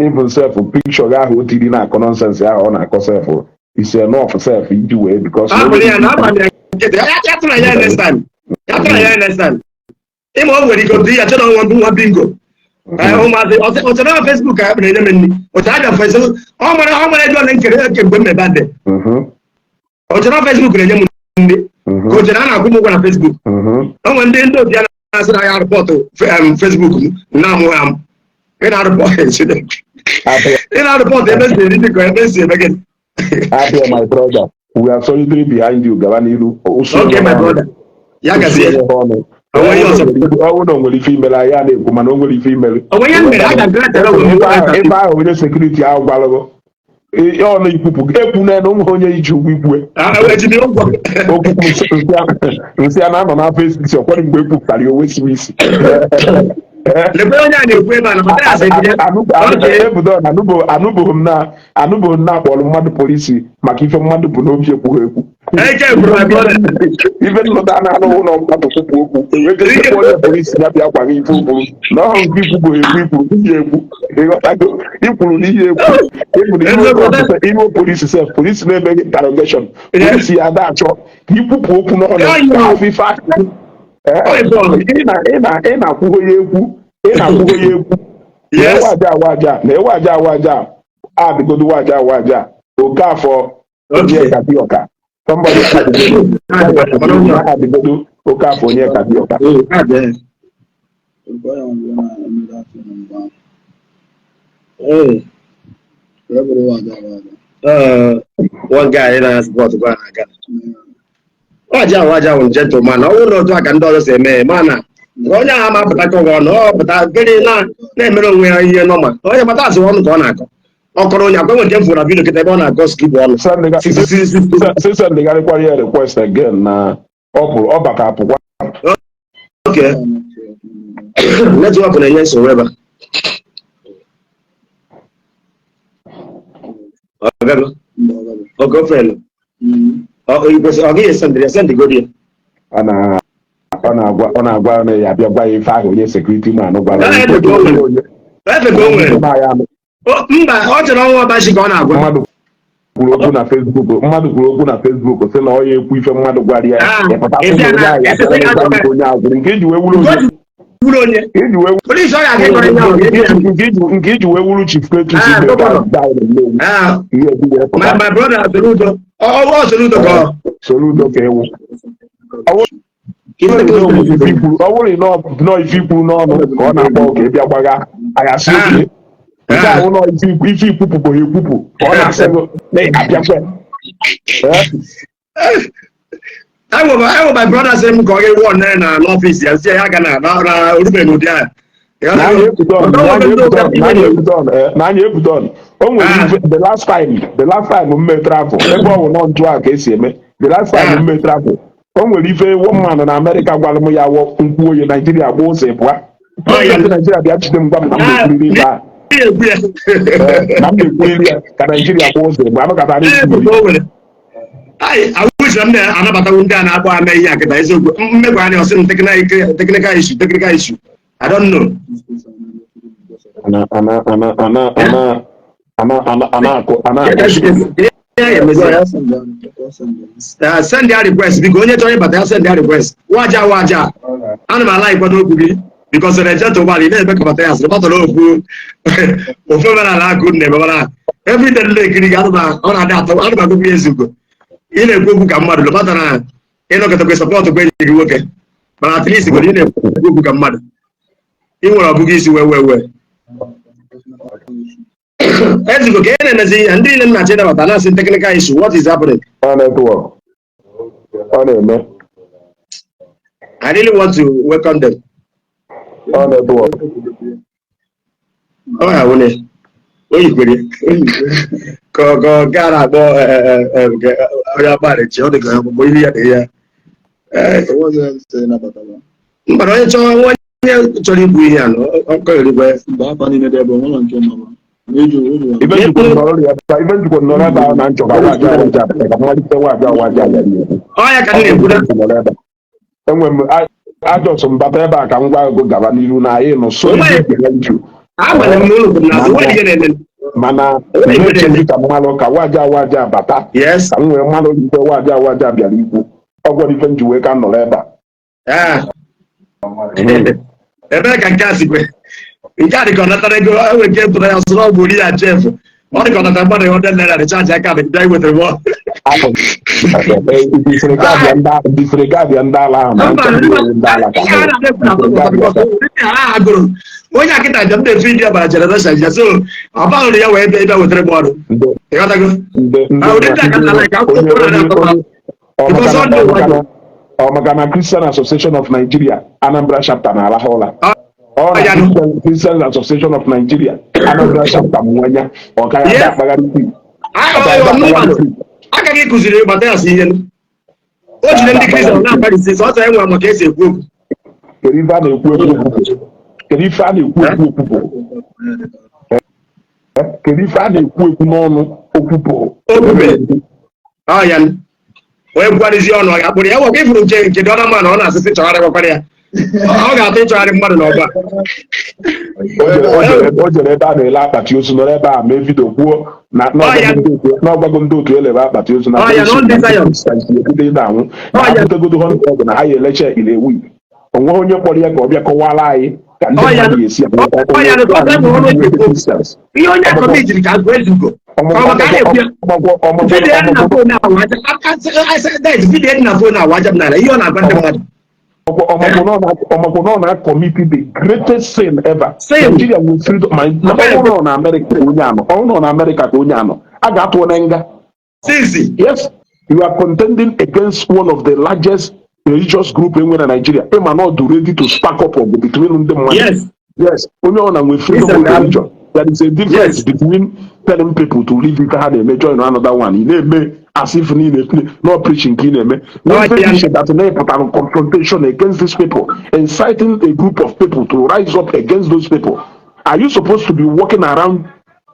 even self picture ahụ o tiri na-akọ nonsense ahụ ọ na-akọ self is enough self iji wee because ịma o nwere ike otu ya chọrọ nwa bingo ọchọrọ Facebook a kpere enye m nri otu abịa Facebook ọ mara ego ole nkere mgbe m mebe adị ọchọrọ Facebook na-enye m nri ka o chere a na-akwụ m ụgwọ na Facebook o nwere ndị otu ya na-asị na ya rịpọtụ Facebook m na-amụ ha m ị na-arịpọtụ ebe si eri dị ka ebe si eme gị my brother, we are solidly behind you. Gaba n'iru okay my brother ya gazie ọwụ na onwere ife imere ya na-ekwu mana onwere ife imere ebe ahụ onye sekuriti ahụ gbalụgo ọnụ ikwupụ ekwu na ụmụ onye iji ụgwọ ikwe okwukwu nsị a na-anọ n'afọ esi ọkwara mgbe ekwupụtara ya owesiwe isi anụbụghị m na-akpọrọ mmadụ polisi maka ife mmadụ bụ n'obi ekwughị ekwu ife nlụta na-anụghị ụlọ mmadụ kwupụ okwu onye polisi ya bịa gwaghị ife ụkwuru na ọhụ nke ikwugo ekwu ikwuru n'ihe ekwu ịghọtago ikwuru n'ihe ekwu ihu polisi sef polisi na-emeghị interrogation polisi ya na-achọ ka ikwupụ okwu n'ọnụ afọ ife akụkụ ị na-akwụgo ya ekwu na-ewe aja adịgodo waja oke afọ onye kapịọka somebody adịgodo oke afọ onye kapịọka one guy na support gwa na aga waja un gentleman ọ bụrụ otu aka ndị ọzọ si eme mana onye ahụ amapụta ka ọ pụta gịnị na-emere onwe ya ihe nọma onye Mathias ọnụ ka ọ na-akọ ọkọrọ onye akwa nwere mfụ na vidio kịta ebe ọ na-akọ skip ọnụ sisa ndịgarịkwara ya request again na ọ baka apụkwa okay netwọk na-enye nsogbu ebe ọ gọfrend ọ gaghị esendị godi ọ na-agwa na ya bịa gwa ya ife ahụ onye sekuriti man gwara mba ọ chọrọ ọnwa ọbachi ka ọ na-agwa mmadụ kwuru okwu na Facebook sị na ọ ya ekwu ife mmadụ gwara ya onye agwụrụ nke iji wee wuru nke iji wee wuru chief Ketus my brother Soludo ka ewu ọ bụrụ nọọ ife ikwuru n'ọnụ ka ọ na-agba oge ịbịa gbaga aghasị oke nke ahụ nọ ife ikwupụ ekwupụ ka ọ na-asịgo na-abịakwe I will my brother say m ka ọ ga-ewu ọnụ na n'ọfịs ya si ya ga na orube n'ụdị ahụ N'anya ebudo on. O nwere the last time mme travel ebe ọ bụ nọ ntụ a ka esi eme the last time mme travel o nwere ife woman na America gwara m ya nkwụ oyi Nigeria gba ụzọ ịbụa Nigeria bịa jide m gwa m na m na-ekwuriri ibe a na m na-ekwuriri ya ka Nigeria gba ụzọ ịbụa anọkọta anyị awụchara m na-anabatawu ndị a na-akpọ ame ihe akịta eziokwu mmegwa anya ọsị m technical issue I don't know. Send their request because onye chọrọ ịbata ya send their request waja ana m ala ikwado okwu gị because rejeto gbali na-eme ka Mathias batara ofe mere ala akụ na-emebara every day na-ekiri gị ọ na-adị atọ ana m agụgụ ya eziokwu ị na-ekwu okwu ka mmadụ lụbatara ịnọkọtakwa sọpọtụ kwa enyi gị nwoke mana at least ị na-ekwu okwu ka mmadụ ị nwere ọbụghị isi wee ezigbo ka ị na-emezi ihe ndị niile nna chidabata na-asị technical issue what is happening? Ọ na-eme I really want to welcome them. Ọ ya wụne oyikwere ka gara akpọ onye akparịchi ọ dị ka ọgbụgbọ ihe ya dị ya mgbara onye chọrọ ikwu ihe anọ ọkọ erigwe ibe njikwa nọrọ ebe ahụ na nchọba waja ka mmalite waja ọya ka na-ekwuru enwe m ajọsọ mbata ebe a ka m gwa ego gaba n'iru na anyị nọ so mana na-echenji ka mmalụ ka waja bata ka m nwere mmalụ ite waja bịara ikwu ọgwọrọ ife nji wee ka m nọrọ ebe a ebe ka nke a sikwe nke a dịka ọ natara ego enwe nke tụrụ ya sụrụ ọgwụ ori ya chef ọ dịka ọ natara mmadụ $100 na chaji aka dị bịa iwetara m bifere gabịa ndị ala ahụ na agụrụ onye akịta njem na-efe ndị ọbara jenereshọn ya so ọ bahụrụ ya wee bịa wetara m ọrụ maka na Christian Association of Nigeria Anambra chapter na-arahụ ụla Christian Association of Nigeria Anambra chapter mwanya ọkara ya akpagharị agaghị kụziri Mathias ihe o jiri ndị Christian na-akparịsị sọsọ enwe maka esi ekwu okwu kedu ife a na-ekwu ekwu n'ọnụ okwupụ ya onye gwarizi ọnụ ọ ga-akpụrụ ya nwekwa ifuru nke dị ọna mma na ọ na-asịsị chọgharị gwakwara ya ọ ga-atụ ịchọgharị mmadụ n'ọba o jere ebe a na-ele akpati ozu nọrọ ebe a mee vidio kwuo n'ọgbago ndị otu elebe akpati ozu na ebido na-anwụ na-abụtegodo ọgụ na ha ya elecha ile ewu onwe onye kpọrọ ya ka ọ bịa kọwara anyị ka ndị mmadụ ga-esi ihe onye akọmitiri ka agụ ezugo ọmọkwụnọ na-akọmiti the greatest sin ever. Nigeria will freedom ọnụ na America onye anọ ọnụ na America ka onye anọ a ga-atụ na nga. Yes, you are contending against one of the largest religious group in Nigeria. Emma not ready to spark up between them. Yes, onye ọ na nwe freedom of religion. There is a difference between telling people to leave it and they join another one. You may as if not preaching that they confrontation against these people, inciting a group of people to rise up against those people. Are you supposed to be walking around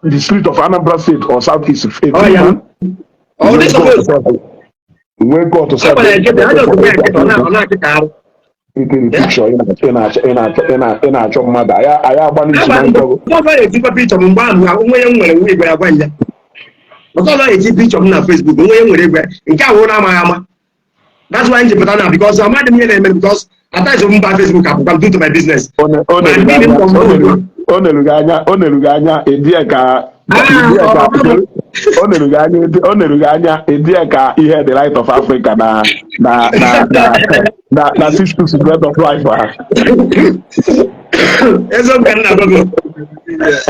the street of Anambra State or Southeast? Where God to serve. Picture in a job mother. I have one picture on Facebook. That's why I'm because I'm not because I thought you buy Facebook I can do to my business. Ediaka ihe the light of Africa na 6% of life. Ezo ganna gogo.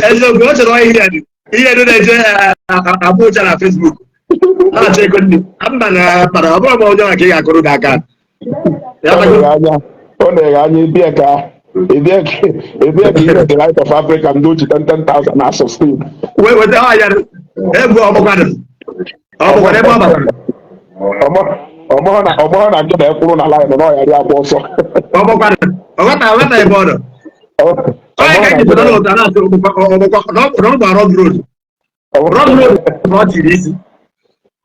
Ezo go choro ihe do na je abuja na Facebook. Na che ko ni. Amba na para obo onye aka ya akuru da aka. Ya ba anya. Ọ na-anya Ediaka The light of Africa and do 10,000 as sustain. Wait, what the hell? Ọmọ na njọ na-ekwuru na line na ọya dị agba ọsọ. Ọghọta ebe ọ nọ. Onye ka anyị jidere n'ụta na-asị ọgbọ road road. Road road na ọ tiri isi.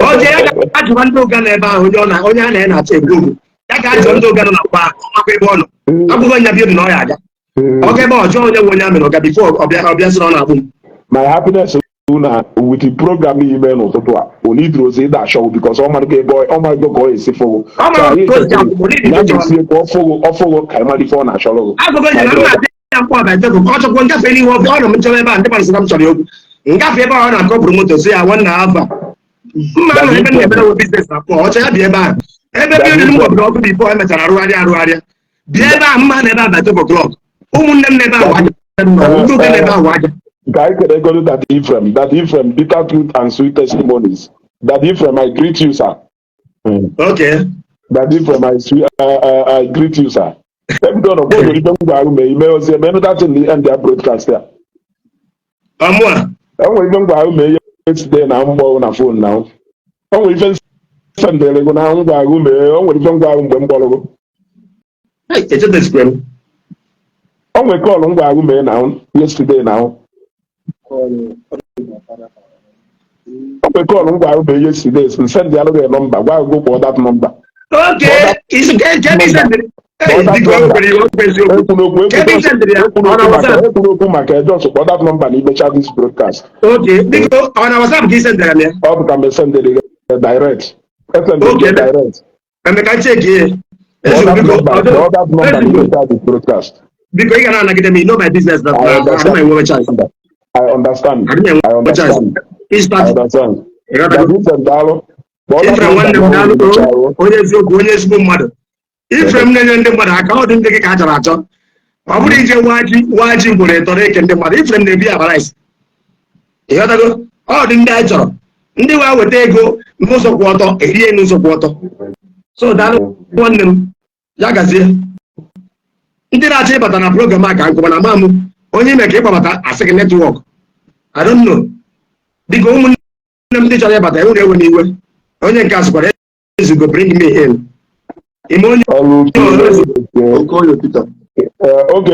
O ji ya ga-ajụba ndị ụga n'ebe ahụ onye a na-achọ egwu ogu. Ya ga-ajụ ndị ụga nọ na mgba akwa ebe ọ nọ. Akwụkwọ nya bi na ọ ya aga. Ọ ga ebe ọjọọ onye nwe onye amịrị ọga bifo ọbịa sịrị ọ na-agbụ m. My happiness na with the program ime n'ụtụtụ a o need rose ịda show because ọ marụgo ebe ọ marụgo ka ọ esi fogo ya ga-esie ka ọ fogo ka ịmadị ife ọ na-achọrọ ọchọkwa ngafe n'ihe ọbịa ọ nọ m nchọrọ ebe a ndị mmadụ sị m chọrọ okwu ngafe ebe ọ na-akọpụrụ moto si ya nwanna afa mma nọ ebe na-emere biznes na pọ ọchọ ya bịa ebe a ebe bi m gbọbiri ọkụ bifo emechara arụgharịa bịa ebe a mma na ebe a by 12 o'clock ụmụnne m n'ebe ahụ aja ndị ụka n'ebe ahụ aja Guy can go to that Ephraim, bitter truth and sweet testimonies. That Ephraim, I greet you, sir. Okay. That Ephraim, I greet you, sir. Every day, go to the email, say, "Man, that's in the end their broadcast there." What? I'm going to mail yesterday now. I'm on a phone now. I'm even Sunday. I'm going to mail. I'm going to go. Hey, it's a screen. I'm going to call on Guagume now. Yesterday now. I'm call him yesterday and send the other number. Why go for that number? Okay, can we send it? That number in this broadcast. Okay, because on our WhatsApp, he sent it. Or can send it direct. Okay, direct. And I can check here. That number in this broadcast. Because you cannot get me, know my business. I understand. I understand. Ifrem na ndị mmadụ aka ọ dị ndị gị ka achọrọ achọ ọ bụrụ ije waji mgbere tọrọ eke ndị mmadụ Ifrem na-ebi abarais ịghọtago ọ dị ndị anyị chọrọ ndị wa weta ego n'ụzọ kwụ ọtọ erie n'ụzọ kwụ ọtọ so daalụ nwanne m ya gazie ndị na-achọ ịbata na program a ka nkụba na ama m onye ime ka ịkpọbata asị gị netwọk I don't know dịka ụmụnne m ndị chọrọ ịbata enwere ewe n'iwe onye nke asịkwara ezugo bring me in ime onye oge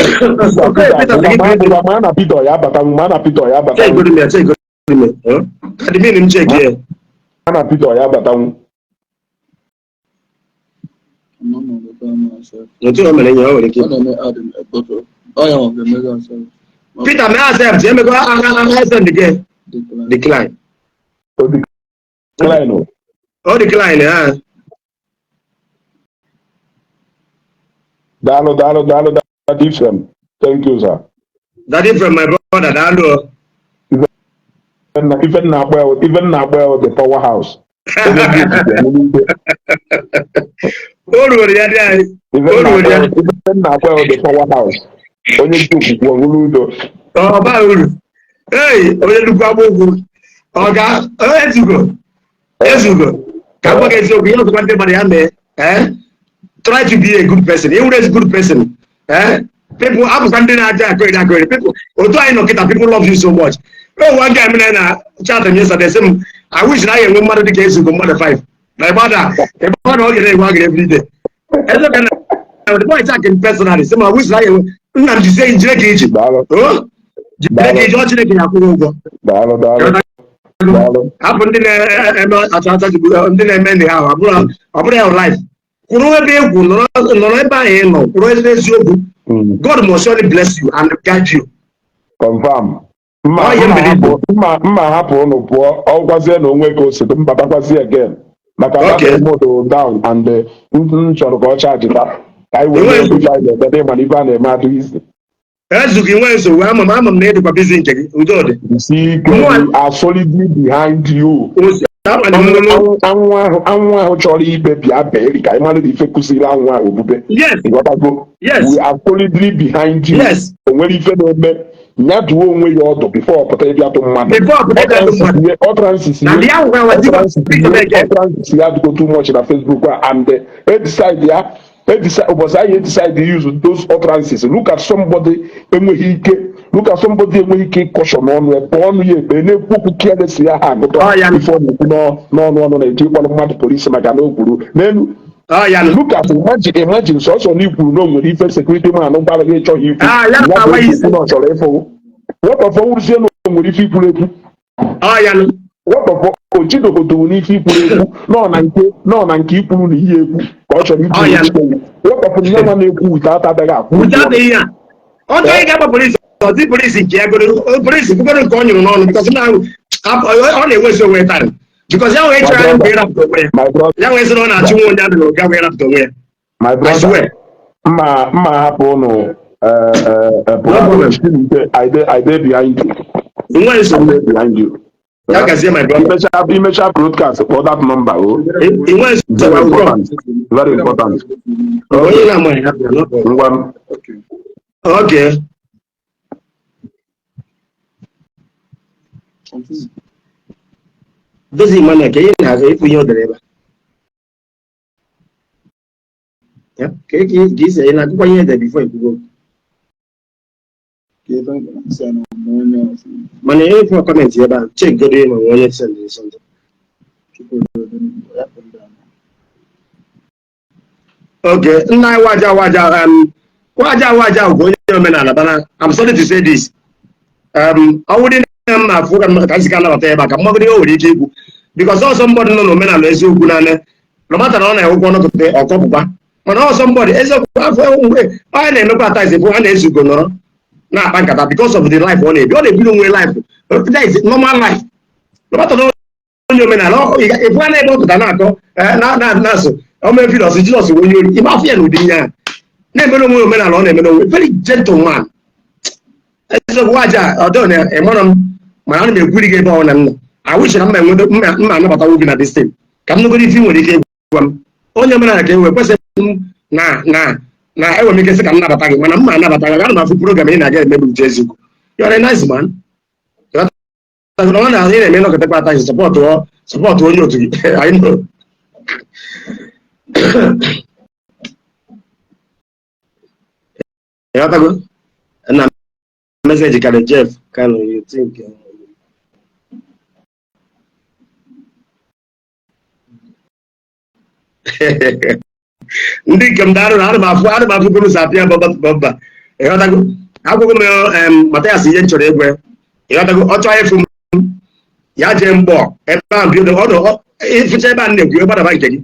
mana Peter ya bata mana Peter ya bata admin m check here mana Peter ya bata Peter may accept you go send again decline decline Dalo, that Ephraim. Thank you, sir. That is from my brother, Dalo. Even now, the powerhouse. Even now, the powerhouse. Only two hey, try to be a good person. You are a good person. People have people. Although I know people love you so much. Oh, one guy I chat yesterday. I wish I am one mother the case to mother 5. My mother, every day. The boy talking personally. Some I wish I am not to say Jackie. Oh, Jackie, happened in a life. God must surely bless you and guide you. Confirm. Mma hapụ no pụọ ọgwazie na onwe ka o si mbatakwasị again maka moto down and chọrọ ka ọ chaji ta ka anyị wee ebe mana ibe a na-eme adụ isi ezughị nwe nsogbu ama m na ịdịkwa bizi nke gị udo dị are solidly behind you. Anwụ ahụ chọrọ ibe bịa beri ka ịmalụ na ife kụziri anwụ ahụ obube we are solidly behind you. O nwere ife na-eme nyatuo onwe ya ọdụ before pụta ịbịa tụ mmadụ ọ transisi ya dịgo too much na Facebook and decide ya But I decide to use those utterances. Look at somebody look at somebody caution on upon you, careless before no police then look at imagine so no even security man no what of all people what of Ochidogo n'ife ikwuru nọ na nke ikwuru na ihe ekwu ka ọ chọrọ ikwu what of the man na-ekwu without abịaghị akwụ ọ chọghị ga-agba polisi ọdị polisi nke ya polisi bụgoro nke ọ nyụrụ n'ọnụ bikọs na ọ na-enwezi onwe tarị bikọs ya nwee chọrọ mgbe ịrapụta onwe ya nwee sị na ọ na-achụ nwa onye adịghị oga wee rapụta onwe ya my brother mma hapụ ụnụ I dey behind you. Yeah, I can see my brother. Image broadcast for that number. Oh, very important. Very important. Okay. Doesn't matter. Can you have a for your driver? Yeah. Okay. This is not going there before you go. Money for comment here, but check the name when you send this something. Okay, now I'm sorry to say this. I wouldn't because all somebody no men is no matter on I want to pay or couple back. But all somebody is a I never baptize if one is go no. Now, because of the life on it, you don't way life. That is normal life. No matter what you mean, if one able to Tanako, so how many people Jesus when you imagine with the never know women alone, a very gentle man. As a waja, or don't a man, my enemy really gave on and I wish I'm man about a woman at this time. Come nobody feel when he came one. Only man I came with Nah, I will make a second attack. When I'm not a program in again, maybe Jesus. You're a nice man. You're the one I may not get the support you to I know. And I'm message can Jeff. Can you think? Ndị kem darụ na arụmafụ bụrụ sapịa bọba ịghọtago akwụkwọ m Mathias ihe nchọrọ egwe ịghọtago ọ chọọ ịfụ m ya jee mgbọ ebe a biodo ọdụ ịfụcha ebe a na-ekwu ebe adaba nke gị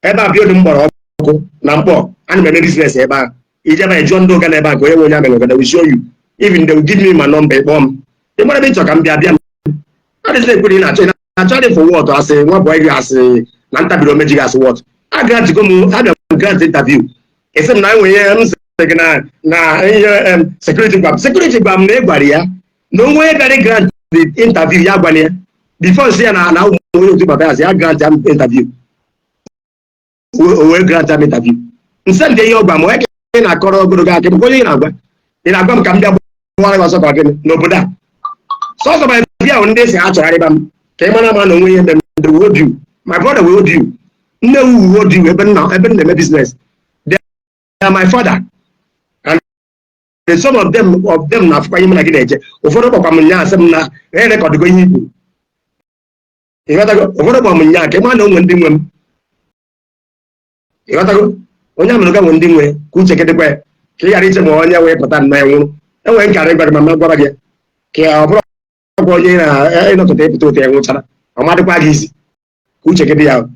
ebe a biodo mgbọrọ ọkụ na mkpọ ana m eme biznes ebe a ijebe ejụọ ndị ụga na ebe a ka onye nwe onye amere ogada we show you even they will give me my number ịkpọ m ịgbara ebe ịchọ ka m bịa adịzị ekwere ị na-achọ dị for what asị nwa bụ gị asị na ntabiri omeji gị asị what I grant grant interview. It's a 9 a.m. Security guard na no way very grant the interview ya before say na to Mathias ya grant interview. We grant interview. Nsem dey ogba mo e na koro ogoro ga ke ko na agba. Ina agba m ka m bia gbara ga so ka gini n'obodo a. So so my bia on dey say a chọrọ ịba m. Ka mana ma no nwe ihe dem the road you. My brother will hold you. No, who hold you even now, even in the business. They are my father. And some of them now for him like age. Oforo papa munya sem na record go Igbo. You got to go oforo papa munya ke ma no ndi nwem. You got to go. Onya me no ga ndi nwe ku cheke de kwa. Ke ya riche mo onya we pata na enwu. Enwe nkare gba mama gwara ge. Ke oforo go ye na no to te pito te enwu chara. Amade kwa gizi. Ku cheke de ya.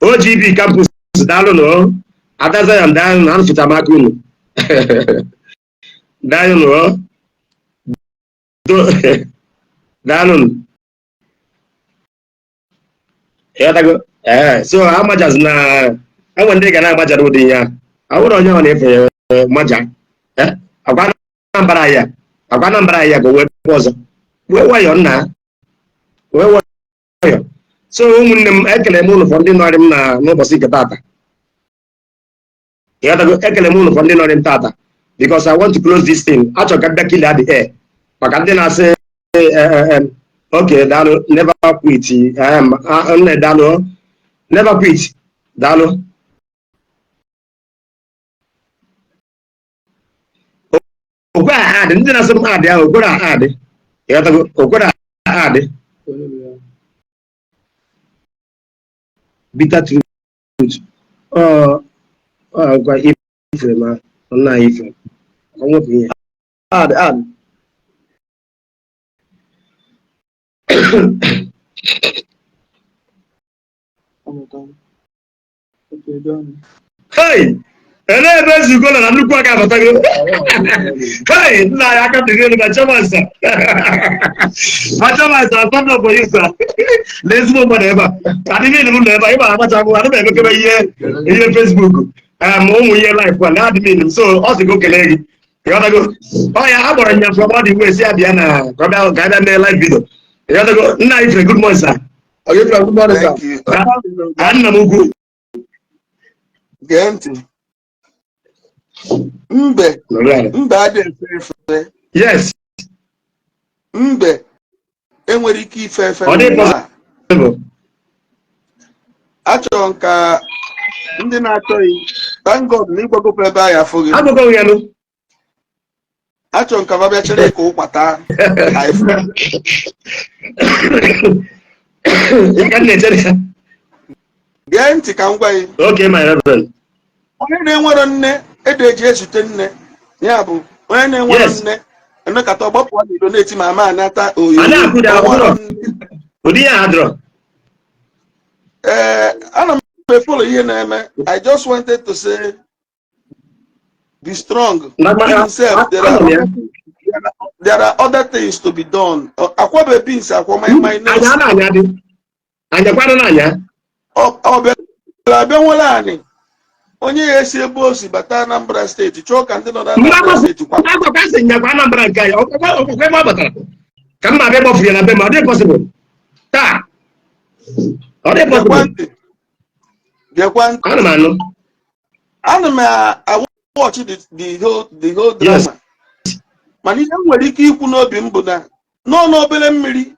OGB campus dalo no ataza yam dalo na fitamaku no dalo no dalo ya tago so how much as na I want dey gana maja do din ya aworo onye on efe maja agwa nambara ya go we pozo we wayo na we wayo. So ụmụnne m ekele m ụlọ ndị nọrị m na n'ụbọchị nke tata ekele m ụlọ ndị nọrị m tata because I want to close this thing achọ ka bịa kill the air maka ndị na-asị okay daalụ never quit nne daalụ Never quit. Dalo. Okwa add. Ndị na-asị m add ya. Okwara add. Ịghọtago? Okwara add. Bitter truth. Gwa ife ma. Nna ife. Ọnwụ bụ ihe. Add. Hey! Ele ebe ezugo na nnukwu aka abatago. Hey! Nna ya aka dị elu ma chọmasa. Ma chọmasa asọmpi bụ isa. N'ezigbo mmadụ ebe a. Adịghị elu m nọ ebe a. Ịba akpachapụ adịghị emekebe ihe Facebook. Ụmụ ihe life a na-adịghị elu. So ọ sị go kelee gị. Ịghọtago? Ọ ya a gbara nya from all the way si abịa na ka ọ bịa mee live video. Ịghọtago? Nna Ifre, good morning sir. Okay, good morning, sir. Nna m ukwu. Gee ntị. Mbe adịghị efe efe. Yes. Mbe enwere ike ife efe. Ọ dị possible. Achọrọ m ka ndị na-achọghị thank God na ịgbagope ebe ahụ afọ gị. Agụgụ ya nụ. Achọrọ m ka ba bịa chere ka ụkpata gee ntị ka m gwa gị. Okay, my reverend. Onye na-enwero nne ede eji ezute nne ya bụ onye na-enwero nne emekata ọgbapụ n'ilo na-eti ma ama anata oyo. Ụdị ya adọrọ. Ana m efolo ihe na-eme. I just wanted to say be strong. Yourself, there are other things to be done. Akwa baby is akwa my name. Anya kwano na anya. Be nwela ani. Onye esi ebe osi bata Anambra State chọọ ka ndị nọ na Anambra State kwa. Akwa ka sị nya kwa Anambra nke ya. Okwe ma batara. Ka mma be bofu ya na be ma ọ dị possible. Ta. Ọ dị possible. Gekwan. Ana m watch the whole drama. Yes. Mana ihe nwere ike ikwu n'obi m bụ na n'obere mmiri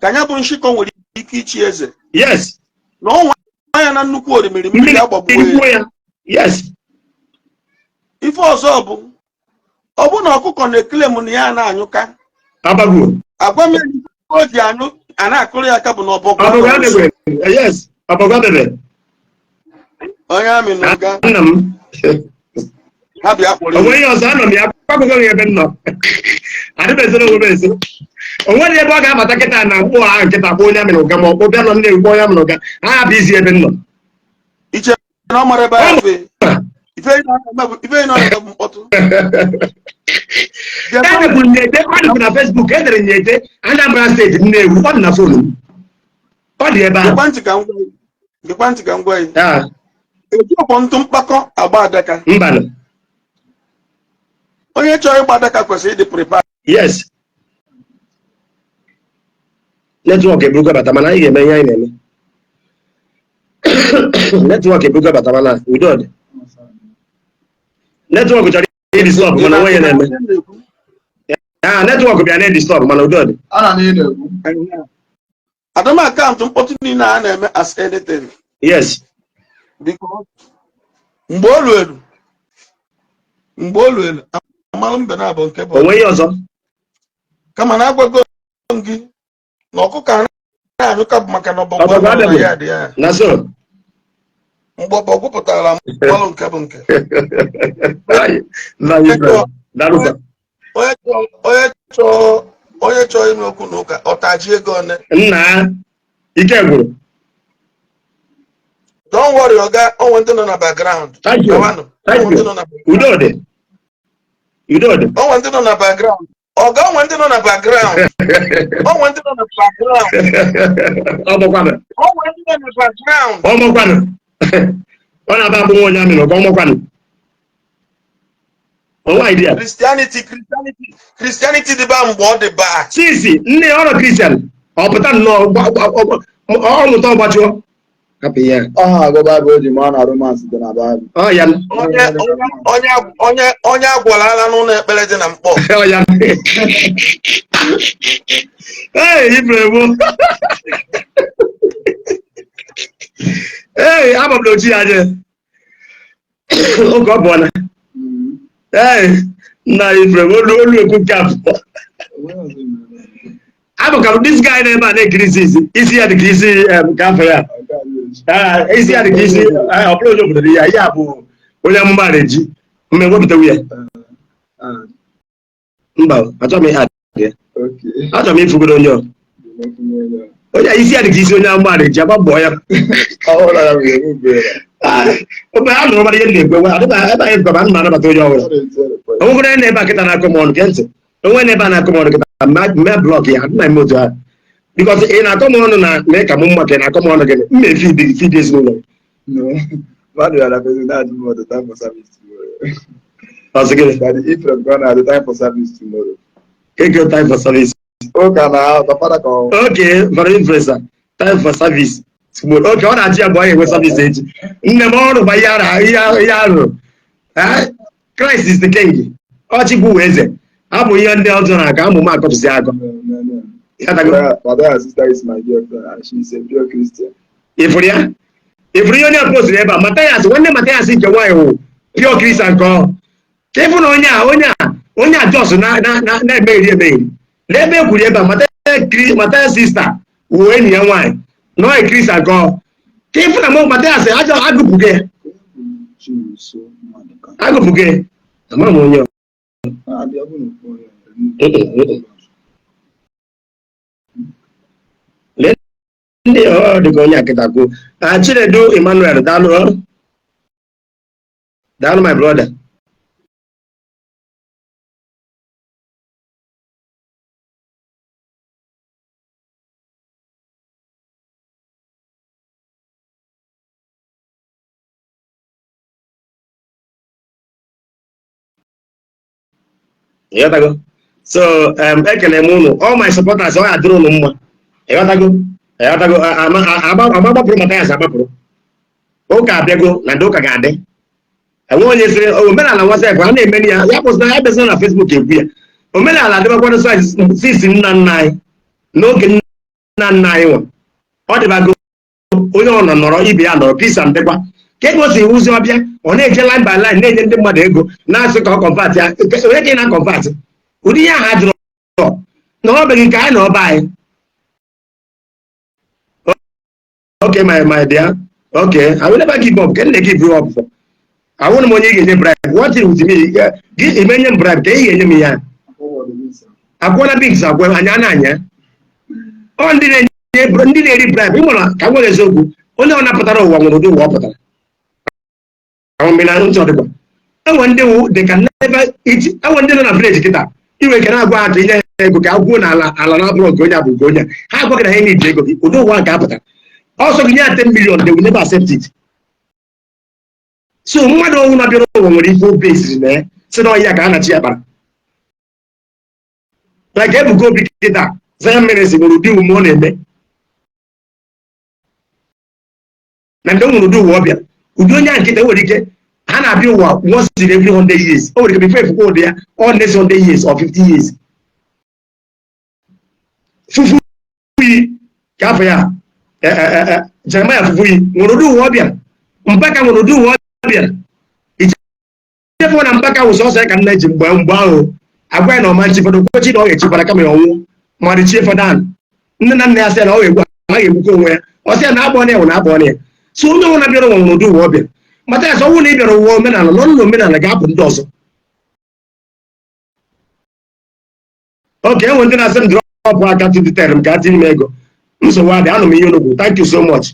ka anya bụ nshịkọ nwere ike ichi eze. Yes. Na ọnwa anya na nnukwu orimiri mmiri agbagbuo ya. Yes. Ife ọzọ bụ ọ bụ na ọkụkọ na-eklem na ya na-anyụka. Abago. Agwa m o ji anyụ a na-akụrụ ya aka bụ na ọbọgọ. Abago. Yes. Abago bebe. Onye amị na ụga. Nna m. Ha bịa kpọrọ. Onwe ya ọzọ anọ m ya akwụkwọ ebe nọ. Adịbezere onwe m eze. Onwe ebe ọ ga-abata kịta na mkpụ ahụ nkịta kpọ onye amị na ụga ma ọ kpọ bịa nọ nne ugbo onye amị na ụga. Ha bụ izi ebe nọ. Iche na ọ mara ebe ahụ fe. Ife ị nọ mkpọtụ. Edebụ nyete mmadụ na Facebook edere nyete Anambra Steeti Nnewi ọ dị na fonu m. Ọ dị ebe ahụ. Gekwa ntị ka m gwa gị. Eji ọkpọ ntụ mkpakọ agba adaka. Mbanụ. Onye chọrọ ịgba adaka kwesịrị ịdị prepare. Yes. Netwọk ebugo bata mana anyị ga-eme ihe anyị na-eme. Netwọk ebugo bata mana udo dị. Netwọk chọrọ ịdistọp mana onwe ya na-eme. Netwọk bịa na-edistọp mana udo dị. Adama akaụntụ mkpọtụ niile a na-eme as anything. Yes. Because mgbe olu elu amalụ mbe na-abụ nke bụ onwe ya ọzọ kama na agwago gị na ọkụkọ na-anyụka bụ maka na ọbọgwụ na ya dị ya na so mgbe ọbọgwụ pụtara mmalụ nke bụ nke onye chọọ ime okwu na ụka ọtaji ego one nna ike gwụrụ. Don't worry, Oga. I want to know the background. Thank you. Udode. I want to know the background. Oga, I want to know the background. I want to know the background. I want to know the background. Oh, idea. Christianity, the bam what the back. See, ne all Christian. Or but no, all the talk happy yeah. Go Bible the man romance dị na Bible. Oh ya. Onye agwala n'ụlọ ekpere dị na mkpọ. Oh ya. Hey, Ibrahim. I'm a bloody. Oh, God, one. Hey, now if you cook up. I'm this guy never make crisis. Is he at the crisis? Campfire. Is he at the crisis? I upload over the Yabu. William marriage. Me what the way. I told me had. Okay. I told me for good on you. Oh yeah, is he at the crisis on marriage? About boy. Oh, I don't know what you live. I don't have a man about 2 hours. I'm going to never get an accommodation against it. Don't never accommodate my block here, my motor. Because in a common make a moment and I come on again. May feed this no. What do you have to the time for service tomorrow? That's again. But if you're gone at the time for service tomorrow. Take your time for service. Okay, now the father call. Okay, for influencer. Time for service. Tomorrow. Okay, what are you boy with service age? In the morning by Yaro. Christ is the king. Ochibu is it? I'm young Delton. I come back to Ziago. Father sister is my girlfriend and she's a pure Christian. If we only post never Mathias, when the Mathias is your pure Christian call. Careful onya just na baby. Let me could ever Mathias sister when you wine. No a Christian call. Careful among Mathias, I go buge. I go buge. I'm on you. Ndị dịka onye akịtakwu Chinedu Emmanuel daalụ my brother. So ekele m unu all my supporters ọ adịrị unu mma agbapụrụ Mathias agbapụrụ ụka abịago na ndị ụka ga-adị enwe onye sịrị omenala WhatsApp a na-eme ya ya kpụsịna ya bezina na Facebook ekwu ya omenala adịbakwanụ sisi nna nna anyị n'oge nna nna anyị nwa ọ dịbago onye ọ nọrọ ibe ya nọrọ peace and dịkwa ka ego si ụzọ ọbịa ọ na-eje line by line na-enye ndị mmadụ ego na-asị ka ọ kọnvat ya onye ka ị na-akọnvat ụdị ihe ahụ ajụrụ na ọ beghị ka anyị na ọba anyị. Okay, my dear. Okay, I will never give up. Can they give you up? I want money in bribe. What is with me? Give a million bribe. They in me. Akwa big sa kwa anyanya. On the bribe. You wanna come with a zogu. Only on a pataro one do what patara. I mean, I don't talk about. I wonder they can never eat. I wonder on a bridge guitar. You can go out to Alana Goya. How can I need Jacob? You don't want capital. Also, we have 10 million, they will never accept it. So, what do we do when we go basis there? So, no, you can't achieve it. Like, every go big guitar, 7 minutes will do more than that. And don't do what we don't get over again. And I do what once in every 100 years. Or it can be fair for there, or next 100 years or 50 years. Fufu, Kafaya. Jeremiah Fufuyi, Monodu Wabia, Mpaka Monodu Wabia. It's therefore Mpaka was also like a legend, Bambao. I went on my chief for the coaching or a chief for the coming my chief for Dan. None I said, oh, I go where, or say, I'm born here, I'm born here. So no one appear on Monodu Wabia. But that's only a woman and a non woman and a gap and dozen. Okay, when then I send drop, I got to the term, got in Mego. So what I don't mean, thank you so much.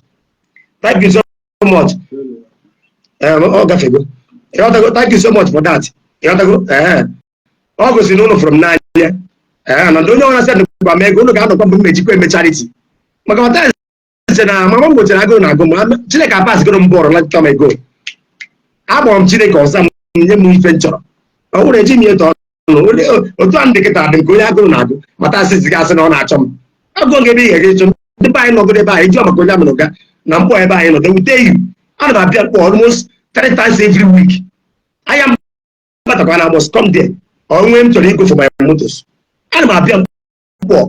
Thank you so much. Thank you so much for that. August you from 9 years. And I don't know what I said about me going to come charity. My mama was I go now. Chile pass go on board like come go. I want Chile or some new venture. I would have Jimmy to get out and go now. But that's the gas on our chum. I'm going to get the buy no good buy job of Kodamanoga, Nampo buy no, they will tell you. I'm about almost 3 times every week. I am but when I must come there. I went to go for my motors. I'm about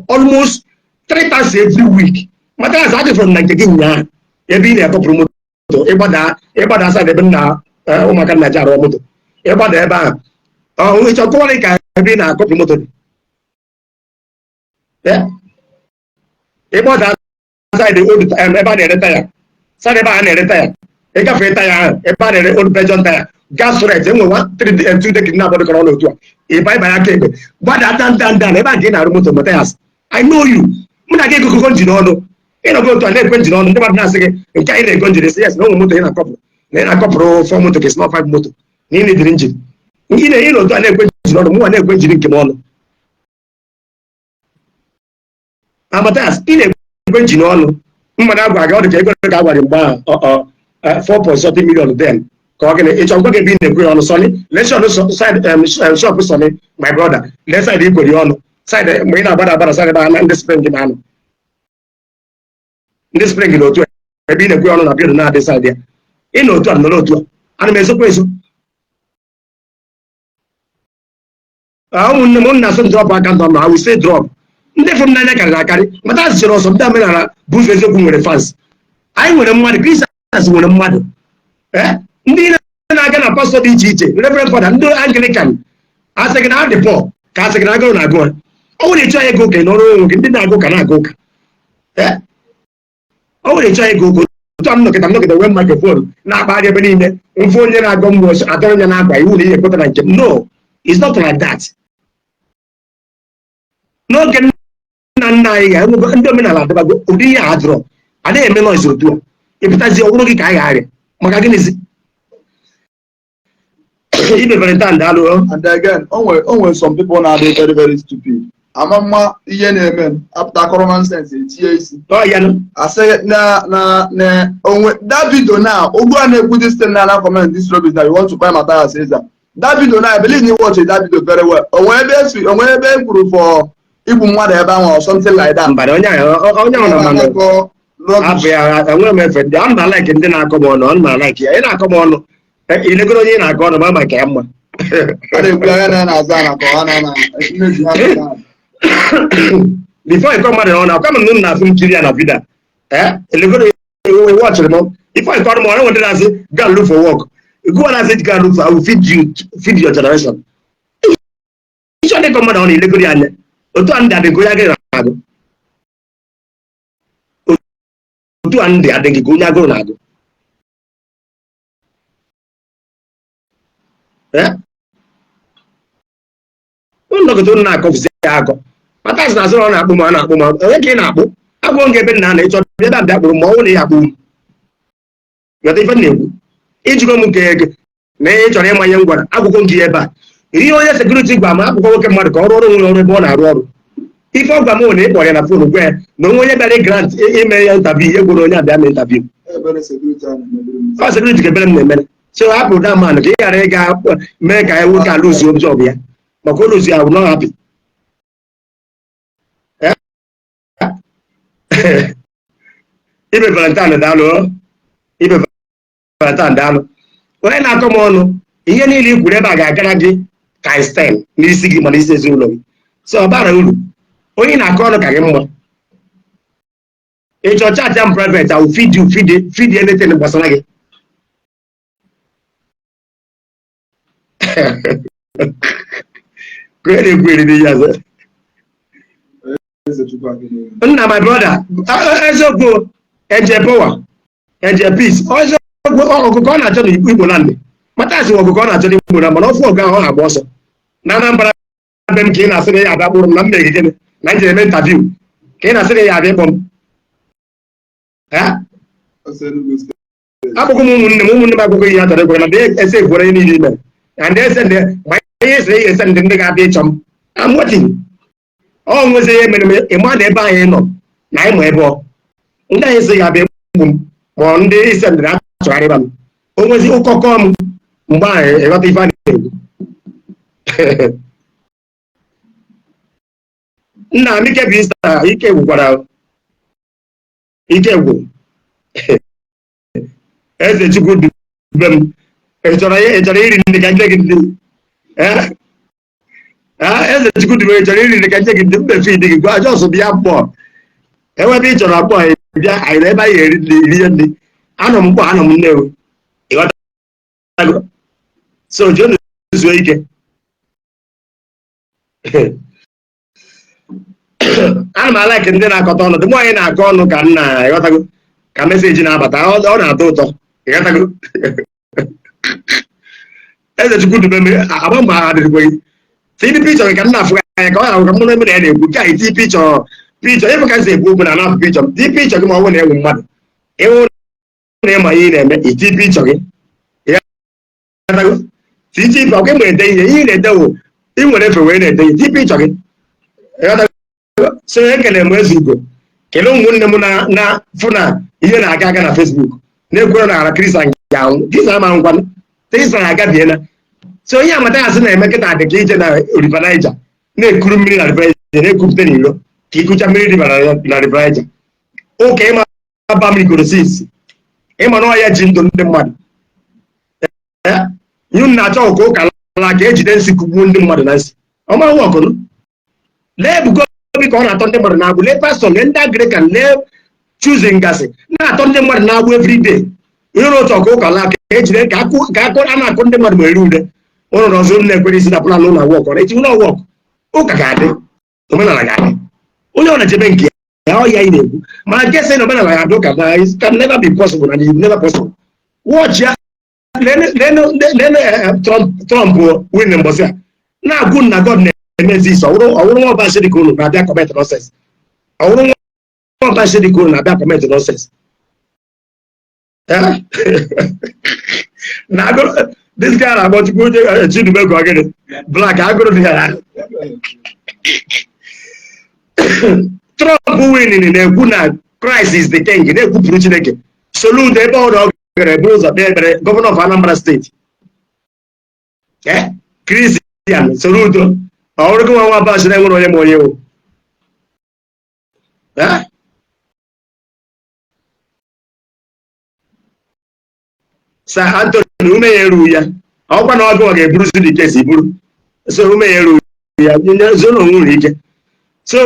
almost 3 times every week. Mathias started from 19 years. Every year, moto ịgbada asa ebe nna ụmụaka nna ji arụ moto ịgbada ebe ahụ ịchọ kọwara ka ebe ị na-akọpụ moto dị ịgbada saịdị ebe a na-ere taya saịdị ebe a na-ere taya ịgafe taya ahụ ebe a na-ere old version taya gas rate enwe 2 dekid na-abụọ dịkọrọ n'otu a ịba aka ekpe gbada dandan ebe a ka ị na-arụ moto Mathias I know you mụ na gị ekokoko njin ọnụ ịnọgo otu a na-ekwe njin ọnụ ndị mmadụ na-asị gị nke anyị na-ego njin esi yes na ụmụ moto ị na-akọpụrụ na ị na-akọpụrụ 4 moto ka small 5 moto na ị na-ediri njin ị na otu a na-ekwe njin ọnụ mụnwa na-ekwe njin nke m ọnụ Mathias ị na-ekwe njin ọnụ mmadụ agwa aga ọ dị ka ego ka a gwara mgbe ahụ 4.something million then ka ọ gịnị ịchọ ngwa gị ebe ị na-ekwe ọnụ sọni leshọn shop sọni my brother lee saịdị ikwere ọnụ saịdị mgbe ị na-agbada saịdị ebe na ndị spring gị na-anọ ndị spring gị n'otu ebe ị na-ekwe ọnụ na bịa na-adị saịdị ya ị na otu a nọ n'otu a ana m ezokwa ezo ụmụnne m na-asụ drọp aka ntọ ma awụ se drọp ndị fụrụ n'anya karịrị akarị mata zichere ọsọ ndị omenala bụ ụzọ eziokwu nwere fans anyị nwere mmadụ Christians nwere mmadụ ndị na-aga na pastọ dị iche iche reverend fada ndị Anglican asị gị na adị pọ ka asị gị na agụrụ na-agụ ọ nwere ịchọ ego ụka n'ọrụ onwe gị ndị na-agụ ụka na-agụ ụka ọ nwere ịchọ ego ụka otu a nnọkịta nwee microphone na-akpagharị ebe niile mfe onye na-agụ mgbe atọ onye na-agba iwu na ihe ekweta na njem no it's not like that n'oge nna nna anyị ga-enwego ndị omenala adịbago ụdị ihe a dụrọ adịghị eme noise otu a ịpụtazi ọhụrụ gị ka anyị ga-arịa maka gịnịzi ibe Valentine daalụ and again o nwere some people na-adị very very stupid ama mma ihe na-eme apụta common sense etinye isi asị na onwe Davido na ugbu a na-ekwu this thing na comment this rubbish that you want to buy Mathias Eza Davido na I believe you watch Davido very well onwe ebe e kwuru for igbu mmadụ ebe ahụ or something like that mbara onye ahụ na mmadụ abụ ya enwe m efe ndị ọ na like ndị na-akọ m ọnụ ọ na like ya ị na-akọ m ọnụ ilegoro onye ị na-akọ ọnụ ma maka ya mma before ịkọ mmadụ ọnụ ọka m nụ na-afụ nkiri ya na vida elegoro watchịrị m before ịkọ m ọnụ nwere na-asị go look for work go na-asị go look for I will feed your generation ịchọ dị ịkọ mmadụ ọnụ ilegoro ya anya otu a ndị adịgo ya gị na-agụ otu a ndị adịghị ka onye agụrụ na-agụ nnọkọta ụnụ na-akọfụzi ya akọ Mathias na asụrụ ọ na-akpụ ma ọ na-akpụ ma onye ka ị na-akpụ agwọ nke ebe nna na-ịchọ ebe a bịa kpụrụ ma ọ na ya akpụ ghọta ife na-ekwu ijigo m nke na ị chọrọ ịmanye ngwara akwụkwọ nke ebe a ihe onye sekuriti gwa ma akwụkwọ nwoke mmadụ ka ọ rụọrụ nwere ọrụ ebe ọ na-arụ ọrụ ife ọgwa m na ịkpọrọ ya na fon gwa ya na onwe onye bịara grant ime ya ntabiu egworo onye abịa ma ntabiu ọ sekuriti ka ebere m na-emere so hapụ damanụ ka ị ghara ịga mee ka ya nwoke alụzi obi ọbụ ya maka oluzi ya nọ hapi ibe Valentine daalụ ibe Valentine daalụ onye na-akọ m ọnụ ihe niile i kwuru ebe a ga-agara gị ka stem n'isi gị ma n'isi ezinụlọ gị so ọ bara uru onye na-akọ ọnụ ka gị mma ịchọ chat am private I will feed you anything gbasara gị nna my brother eziokwu eje power eje peace ọkụkọ ọ na-achọ n'Igbo land Mathias nwe ọkụkọ ọ na-achọ n'Igbo land mana ofu ọgụ ahụ agba ọsọ na Anambra be m ka ị na-asị na ya abịa kpụrụ m na m na-egige na m jere eme interview ka ị na-asị na ya abịa ịkpọ m agbụghị m ụmụnne m agbụghị ihe atọrọ egwere na ndị ese egwere ihe niile mere na ndị ese ndị ma ihe esere ihe ese ndị ga-abịa ịchọ m I'm waiting ọ nwezi ihe mere m ịma na ebe anyị nọ na ịmụ ebe ọ ndị anyị esi ya abịa egbu m ma ndị ise ndị na-achọgharịba m o nwezi ụkọkọ m mgbe ahụ ịghọta ife a na-egwu nna m ike bụ ista ike gwukwara ike gwụ eze Chukwu dube m ị chọrọ iri nri ka nje gị ndị eze Chukwu dube ị chọrọ iri nri ka nje gị ndị mbefe ịdị gị gwa ajọ ọsọ bịa mkpọ enwebe ị chọrọ akpọ bịa anyị ebe anyị eri ihe ndị anọ m mkpọ anọ m Nnewi ịghọtago so jee zuo ike ana m alaiki ndị na-akọta ọnụ dị nwaanyị na-akọ ọnụ ka nna ịghọtago ka meseji na-abata ọ na-atọ ụtọ ịghọtago eze chukwu dube m agba mgbe agha dịrịkweghị tini pichọ ka nna afụ anya ka ọ ya ka mụ na eme na ya na-ekwu ka iti pichọ ịfụ ka esi ekwu okwu na anapụ pichọ ti pichọ gị ma ọ bụ na egwu mmadụ ịwụ na ịma ihe ị na-eme iti pichọ gị titi ife ọkụ ị ede ihe na-ede wụ ị nwere efe wee na-ede ihe ti pichọ gị so ekele m eze Igbo kelee ụmụnne m na fụ na ihe na-aga aga na Facebook na-ekwere na ara Kristian ga-anwụ Kristian ama ngwanụ Kristian agabiela so onye Mathias na-eme kịta dị ka ije na River Niger na-ekuru mmiri na River Niger na-ekupụta n'ilo ka ikucha mmiri dị na River Niger ụka ịma bamigorosis ịma na ọya ji ndụ ndị mmadụ nyụ na-achọ ụka ụka la ka ejide nsị kugbuo ndị mmadụ na nsị ọmanwụ ọkụnụ lee ebugo obi ka ọ na-atọ ndị mmadụ na-agbụ lee pastọ lee ndị Anglican lee chuzi ngasị na-atọ ndị mmadụ na-agbụ everyday ihe otu ọka ụka la ka ejide ka akụ a na-akụ ndị mmadụ ma eri ude ụlọ na ọzọ na-ekwere isi na plan ụlọ wọk ọra echi ụlọ wọk ụka ga-adị omenala ga-adị onye ọ na-echebe nke ya ọ ya ị na-ekwu ma nke sị na omenala ga-adị ụka na it can never be possible and it never possible watch ya Trump win mbọsị a na-agwụ na God na-emezi isi ọwụrụ nwa ọba dị ka unu na-abịa commit nonsense ọwụrụ nwa ọba dị ka unu na-abịa commit nonsense this guy na-agba chukwu Chidubego ogene black agụrụ dị ya Trump winning na-ekwu na Christ is the king na-ekwupụrụ Chineke Soludo ebe ọ gara buru ụzọ kpee ekpere gọvanọ of Anambra steeti Christian Soludo ọhụrụ gị nwa Abacha na-enwere onye ma onye wụ Sir Anthony ume ya eru ya ọkwa na ọgụ ga-eburu si dị kesi buru so ume ya eru ya nye zoro onwe ike so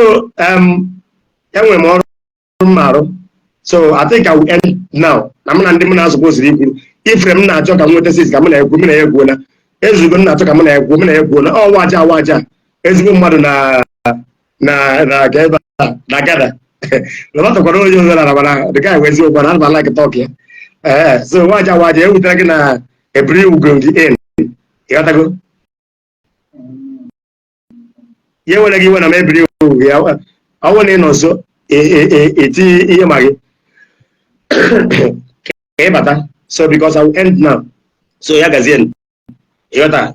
enwe m ọrụ mmarụ so I think I will end now na mụ na ndị m na-azụkwa osiri ikwuru ifere m na-achọ ka m nweta sis ka m na-ekwu m na-egwu na ezugo m na-achọ ka m na-egwu na ọ waja ezigbo mmadụ na ebe na gada na matakwara onye ọzọ na rabara dịka ewe eziokwu na ana m like talk ya so waja ewutere gị na ebiri ugo gị in ịghọtago ya nwere gị iwe na m ebiri ugo ya ọnwụ na ị nọ nso eti ihe ma gị ka ịbata so because I will end now so ya gazie ịghọta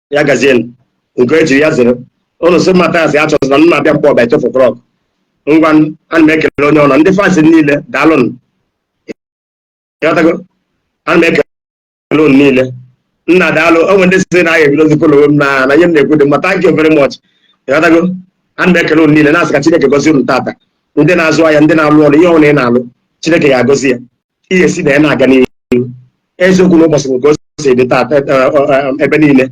ya gazie nke ejiri ya zere ụlọ so Mathias ya chọrọ na nna abịa mkpọ ọba 12 o'clock ngwa ana m ekele onye ọnọ ndị fans niile daalụnụ ịghọtago ana m ekele unu niile nna daalụ o nwere ndị si na ahịa ebidozi follow m na ihe m na-ekwu dị mma thank you very much ịghọtago ana m ekele unu niile na-asị ka Chineke gozie unu tata ndị na-azụ ahịa ndị na-alụ ọrụ ihe ọbụla ị na-alụ Chineke ga-agọzi ya ihe si na ya na-aga n'ihu eziokwu na ụbọchị nke o si dị tata ebe niile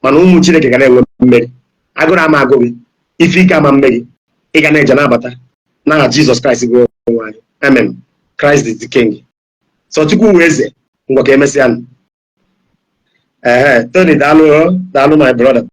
mana ụmụ Chineke ga na-enwe mmeri agụrụ ama agụ gị ife ike ama mmeri ị ga na-eje nabata n'aha Jizọs Kraịst bụ onwe anyị amen Christ is the king so Chukwu wee eze ngwa ka emesịa Tony daalụ my brother